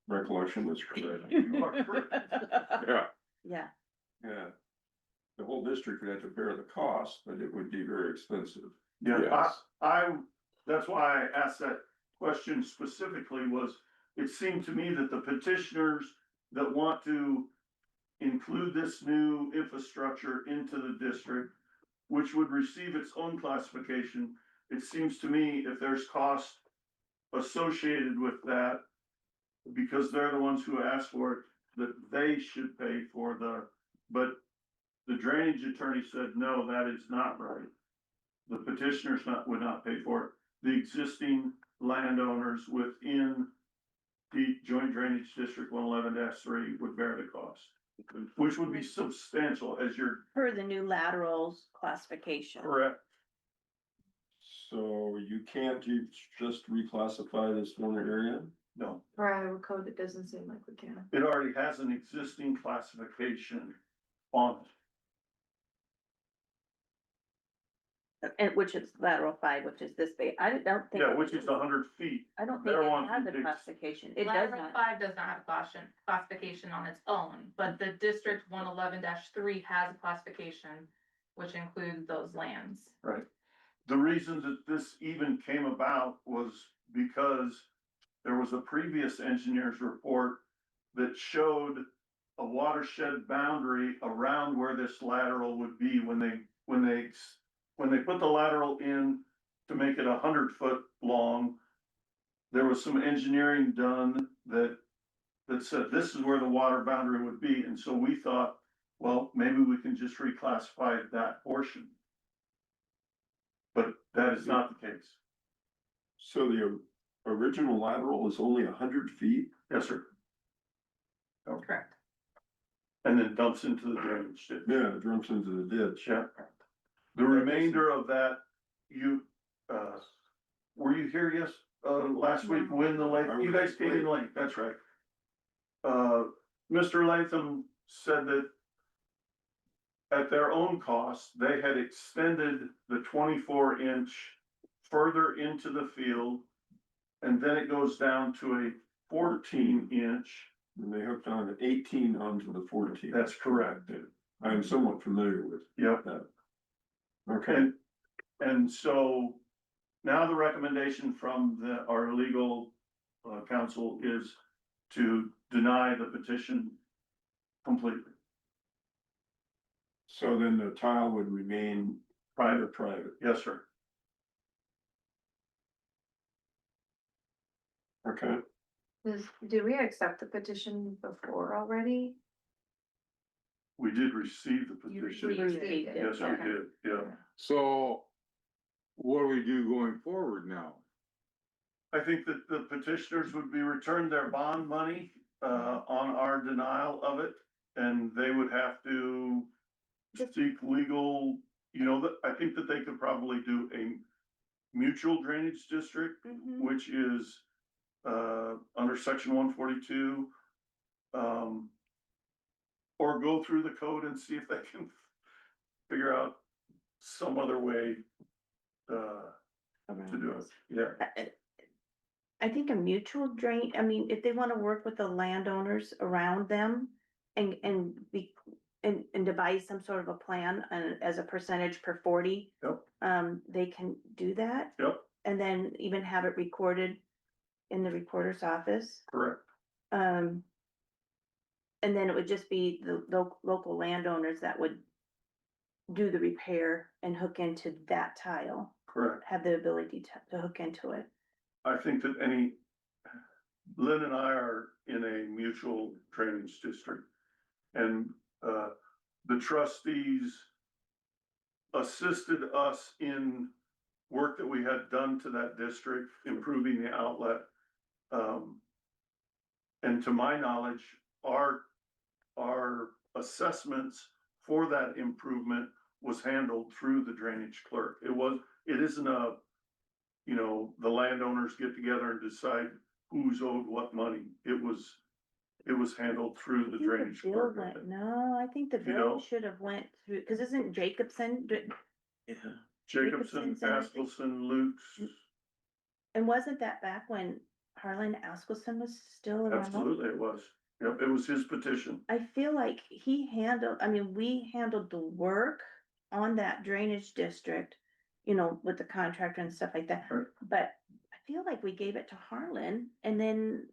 recollection is correct. You are correct. Yeah, Yeah. yeah. The whole district would have to bear the cost, but it would be very expensive. Yeah, Yes. that's why I asked that question specifically was, it seemed to me that the petitioners that want to include this new infrastructure into the district, which would receive its own classification, it seems to me if there's cost associated with that, because they're the ones who asked for it, that they should pay for but the drainage attorney said, no, that is not right. The petitioners would not pay for it. The existing landowners within the joint drainage district 111-3 would bear the cost, which would be substantial as you're Per the new laterals classification. correct. So you can't just reclassify this one area? No, For Iowa code, it doesn't seem like we can. it already has an existing classification on it. And which is lateral 5, which is this big. I don't think. Yeah, which is 100 feet. I don't think they're it one has who a takes- classification. It does Lateral not. 5 does not have classification on its own, but the district 111-3 has a classification, which includes those lands. Right. The reason that this even came about was because there was a previous engineer's report that showed a watershed boundary around where this lateral would be when they put the lateral in to make it 100-foot long. There was some engineering done that said this is where the water boundary would be, and so we thought Well, maybe we can just reclassify that portion. But that is not the case. So the original lateral is only 100 feet? Yes, sir. Correct. And then dumps into the drainage ditch. Yeah, it jumps into the ditch. Yeah. The remainder of that, were you here, yes, last week when the lake, you guys came in late, that's right. Mr. Latham said that at their own cost, they had extended the 24-inch further into the field. And then it goes down to a 14-inch. And they hooked on an 18 onto the 14. That's correct. I'm somewhat familiar with Yep. that. Okay, And so now the recommendation from our legal counsel is to deny the petition completely. so then the tile would remain private. Yes, sir. Okay, Did we accept the petition before already? We did receive the You petition. received it. Yes, we Okay. did, yeah. So what do we do going forward now? I think that the petitioners would be returned their bond money, on our denial of it. And they would have to seek legal, I think that they could probably do a mutual drainage district, Mhm. which is, under section 142. Or go through the code and see if they can figure out some other way, to do it, yeah. I think a mutual drain, I mean, if they wanna work with the landowners around them and be, and devise some sort of a plan, as a percentage per 40. Yep. They can do that. Yep, And then even have it recorded in the recorder's office. correct, And then it would just be the local landowners that would do the repair and hook into that tile, correct. have the ability to hook into it. I think that Lynn and I are in a mutual drainage district. And, the trustees assisted us in work that we had done to that district, improving the outlet. And to my knowledge, our assessments for that improvement was handled through the drainage clerk. It isn't the landowners get together and decide who's owed what money. It was handled through the I think drainage bill clerk. went- No, I think the You bill know? should have went through, cause isn't Jacobson, Jacobson, Jacobson's and I think- Askelson, Luke's, and wasn't that back when Harlan Askelson was still around? absolutely it was. Yep, it was his petition. I feel like we handled the work on that drainage district, with the contractor and stuff like that. Right. But I feel like we gave it to Harlan and then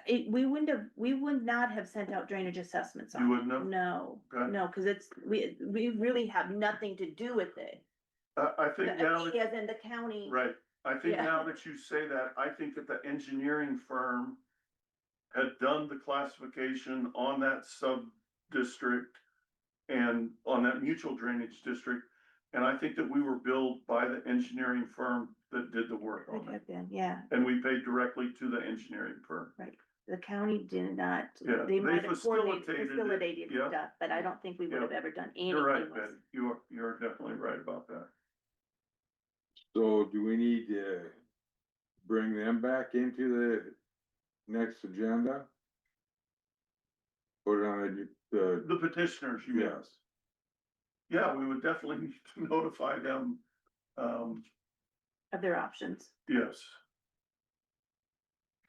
we would not have sent out drainage assessments on it. You wouldn't have? No, Okay. no, cause we really have nothing to do with it. I think now that. As in the county. Right, I think Yeah. now that you say that, I think that the engineering firm had done the classification on that sub-district and on that mutual drainage district, and I think that we were billed by the engineering firm that did the work Could on it. have been, yeah, And we paid directly to the engineering firm. the county did not, Yeah, they they might have facilitated it, facilitated yeah. stuff, but I don't think we would have Yeah. ever done anything. You're right, with- Ben, you're definitely right about that. So do we need to bring them back into the next agenda? Put it on the, The petitioners, you mean? yes, Yeah, we would definitely need to notify them, Of their options. yes.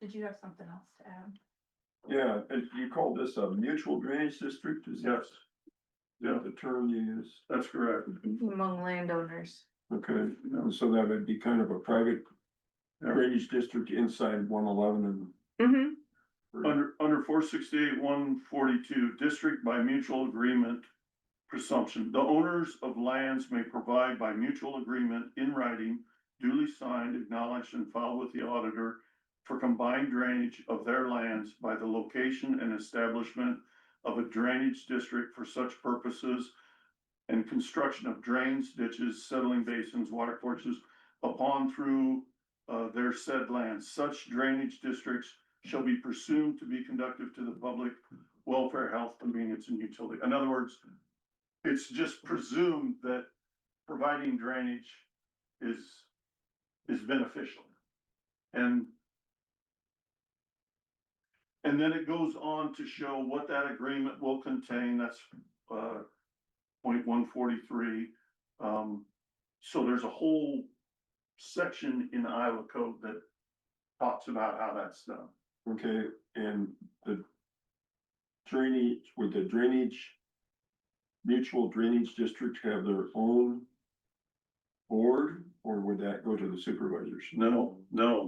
Did you have something else to add? yeah, and you call this a mutual drainage district, is Yes, that the term you use? that's correct. Among landowners. Okay, so that would be kind of a private Yeah. drainage district inside 111 and. Under 468, 142, district by mutual agreement presumption, the owners of lands may provide by mutual agreement in writing, duly signed, acknowledged, and filed with the auditor for combined drainage of their lands by the location and establishment of a drainage district for such purposes and construction of drains, ditches, settling basins, water courses upon through their said lands. Such drainage districts shall be presumed to be conducive to the public welfare, health, convenience, and utility. In other words, it's just presumed that providing drainage is beneficial. And then it goes on to show what that agreement will contain. That's, point 143. So there's a whole section in Iowa code that talks about how that's done. Okay, and the drainage, would the drainage, mutual drainage district have their own board, or would that go to the supervisors? No,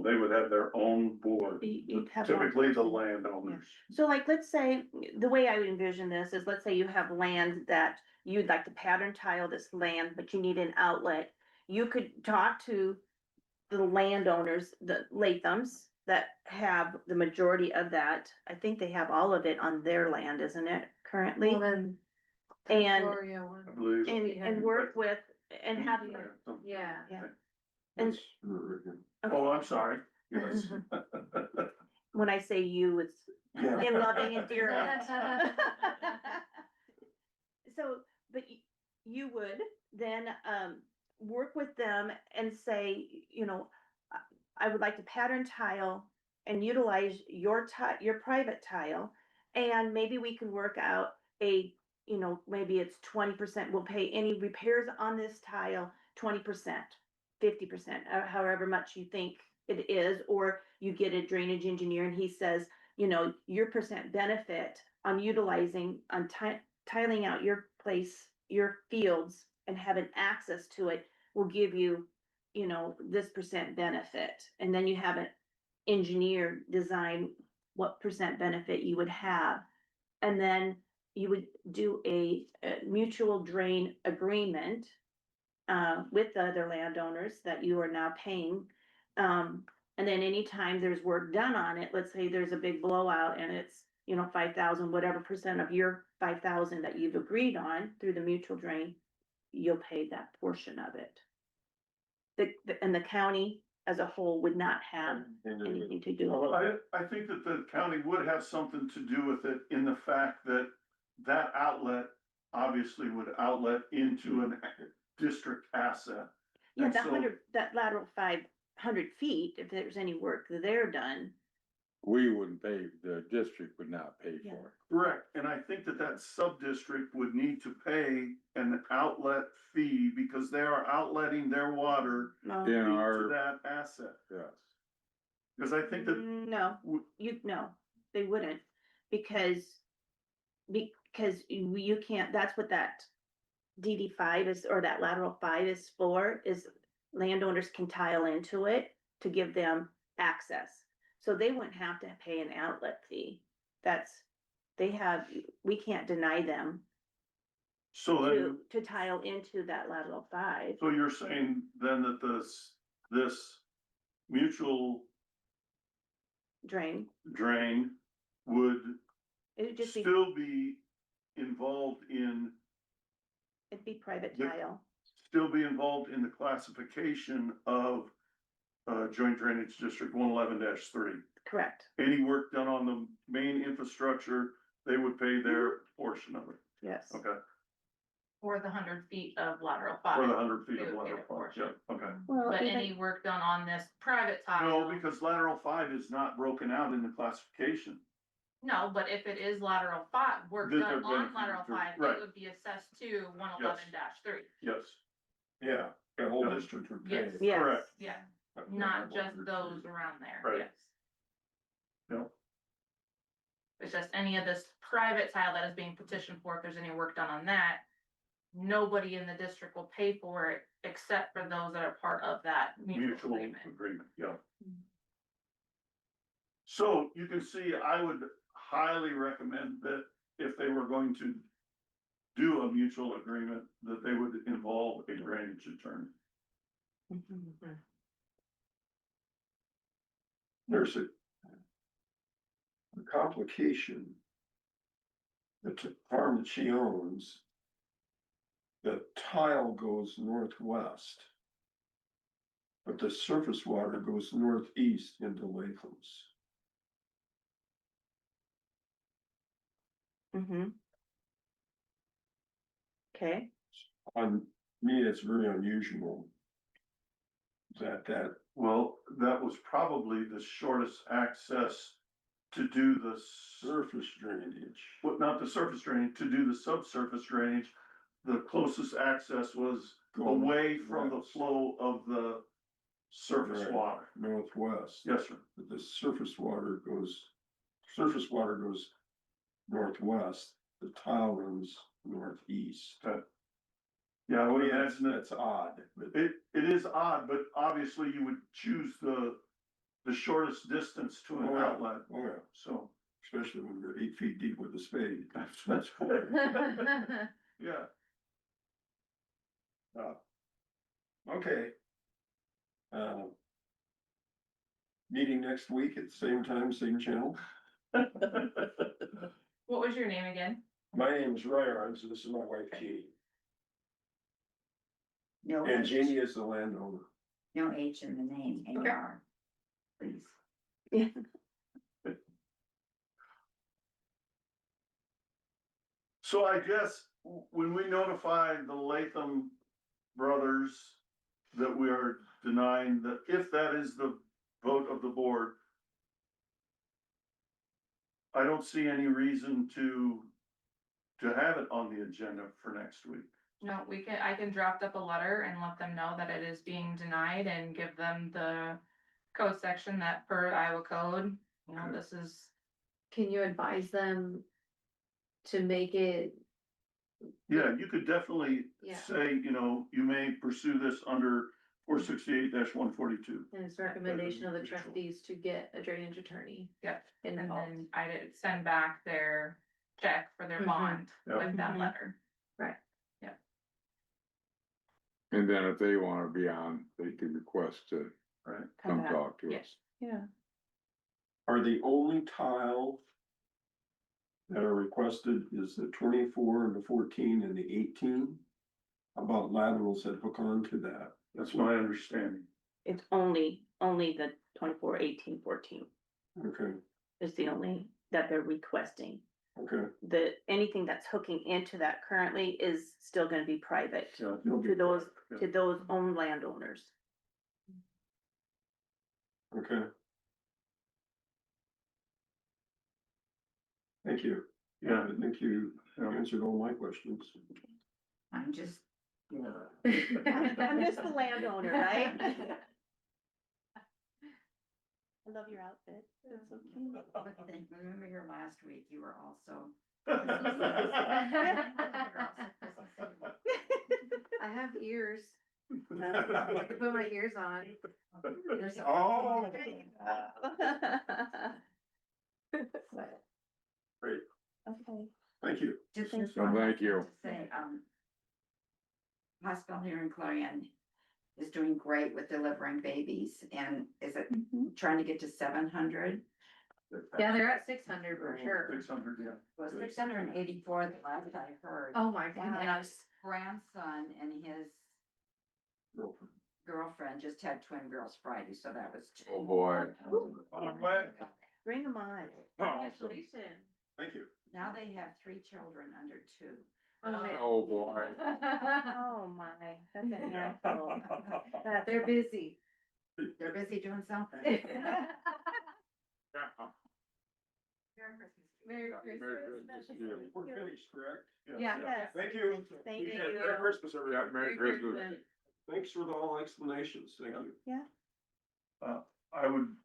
they would have their own board, You'd have one typically the person. landowners. So like, let's say, the way I would envision this is, let's say you have land that you'd like to pattern tile this land, but you need an outlet. You could talk to the landowners, the Lathams, that have the majority of that. I think they have all of it on their land, isn't it, currently? Well, then. And- Gloria one. I believe. And work with, and have, Yeah. yeah. And- Oh, I'm sorry. Yes. when I say you, it's Yeah. in loving endearment. So, but you would then, work with them and say, you know, I would like to pattern tile and utilize your your private tile. And maybe we can work out a, you know, maybe it's 20%, we'll pay any repairs on this tile, 20%, 50%, however much you think it is, or you get a drainage engineer and he says, you know, your percent benefit on utilizing, on tiling out your place, your fields and having access to it will give you, you know, this percent benefit. And then you have an engineer design what percent benefit you would have. And then you would do a mutual drain agreement with the other landowners that you are now paying. And then anytime there's work done on it, let's say there's a big blowout and it's, you know, 5,000, whatever percent of your 5,000 that you've agreed on through the mutual drain, you'll pay that portion of it. And the county as a whole would not have anything to do with it. I think that the county would have something to do with it in the fact that that outlet obviously would outlet into an district asset. Yeah, And that so- that lateral 500 feet, if there's any work there done, We wouldn't pay, the district would not pay Yeah. for it. Correct, and I think that that sub-district would need to pay an outlet fee because they are outletting their water no, In into our, that asset. yes. Because I think that, no, no, they wouldn't, because you can't, that's what that DD5 is, or that lateral 5 is for, is landowners can tile into it to give them access. So they wouldn't have to pay an outlet fee. We can't deny them so then, to tile into that lateral 5. so you're saying then that this mutual Drain, drain would it would just be, still be involved in, it'd be private the- tile. still be involved in the classification of joint drainage district 111-3. Correct, Any work done on the main infrastructure, they would pay their portion of it. yes. Okay, For the 100 feet of lateral for five. the 100 feet They of would pay lateral the part, portion. yeah, okay. Well, But even- any work done on this private tile. No, because lateral 5 is not broken out in the classification. No, but if it is lateral 5, work That done they're on benefiting lateral from, 5, right. it would be assessed to 111-3. Yes, Yeah, the whole district would pay. Yes. Yes. correct. Yeah, but not not just 100 those feet. around there, Right. yes. No, It's just any of this private tile that is being petitioned for, if there's any work done on that, nobody in the district will pay for it except for those that are part of that mutual mutual agreement. agreement, yeah. So you can see, I would highly recommend that if they were going to do a mutual agreement, that they would involve a drainage attorney. There's a complication the farm that she owns, the tile goes northwest. But the surface water goes northeast into Latham's. Mm-hmm. Okay, On me, it's very unusual. That, Well, that was probably the shortest access to do the surface drainage. well, not the surface drainage, to do the subsurface drainage. The closest access was Going away from the west. flow of the surface Right. water. Northwest. Yes, sir. But the surface water goes northwest, the tile runs northeast. Yeah, I would That's, imagine that's odd, but it is odd, but obviously you would choose the shortest distance to an Oh, yeah. outlet, oh yeah, so. especially when you're 8 feet deep with a spade. That's yeah. Okay. Meeting next week at the same time, same channel. What was your name again? My name is Roy Arns, and this is my wife Jeannie. No And H, Jeannie is the landowner. no H in the name, AR, please. yeah, So I guess when we notify the Latham brothers that we are denying that, if that is the vote of the board, I don't see any reason to have it on the agenda for next week. No, I can draft up a letter and let them know that it is being denied and give them the code section that per Iowa code, you know, this is. Can you advise them to make it, Yeah, you could definitely Yeah. say, you know, you may pursue this under 468-142. and it's recommendation of the trustees to get a drainage attorney Yep, and involved? then I did send back their check for their Mhm. bond with that Mhm. letter. And then if they wanna be on, they can request to Right. come back. talk to Yes. us. yeah. Are the only tile that are requested is the 24 and the 14 and the 18? How about laterals that hook onto that? That's my understanding. It's only the 24, 18, 14 Okay, is the only that they're requesting. okay. Anything that's hooking into that currently is still gonna be private Yeah. to those own landowners. Okay. Thank you. Yeah. I think you answered all my questions. I'm just, I'm just the landowner, right? I love your outfit. It's so cute. but then, remember your last week, you were also. I have ears. I can put my ears on. There's a- Oh. But Great, Okay. thank you. just Thank this you. one, I Thank you. have to say, hospital here in Clarion is doing great with delivering babies, and is it Mhm. trying to get to 700? Yeah, they're at 600 for sure. 600, yeah. Was 684 the last I heard. Oh my And our goodness. grandson and his girlfriend just had twin girls Friday, so that was. Oh, boy. Bring them on. Congratulations. Thank you. Now they have 3 children under 2. Oh, boy. Oh, my, that's a handful. They're busy. They're busy doing something. Merry Merry Christmas. Christmas to you. We're finished, correct? Yeah. Yes. Thank you. Thank you. Merry Christmas, everybody. Merry Christmas. Thanks for the all explanations, thank you. I would.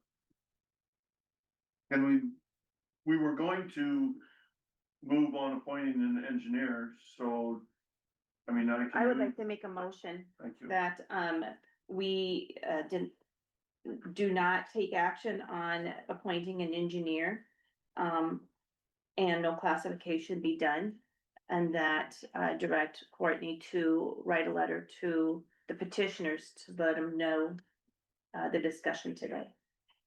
We were going to move on appointing an engineer, so, I mean, I would like to make a motion Thank you. that, we, do not take action on appointing an engineer. And no classification be done. And that, direct Courtney to write a letter to the petitioners to let them know, the discussion today.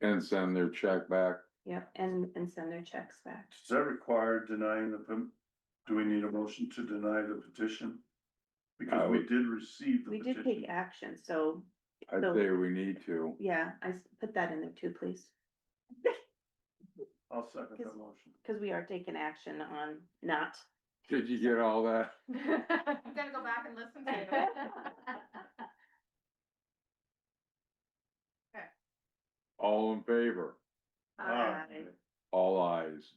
And send their check back. Yep, and send their checks back. Does that require denying the Do we need a motion to deny the petition? Because we did receive the We did petition. take action, so, I'd So- say we need to. yeah, put that in there too, please. I'll second that motion. Cause we are taking action on not. Did you get all that? I'm gonna go back and listen to it. All in favor? Aye. Aye. All ayes.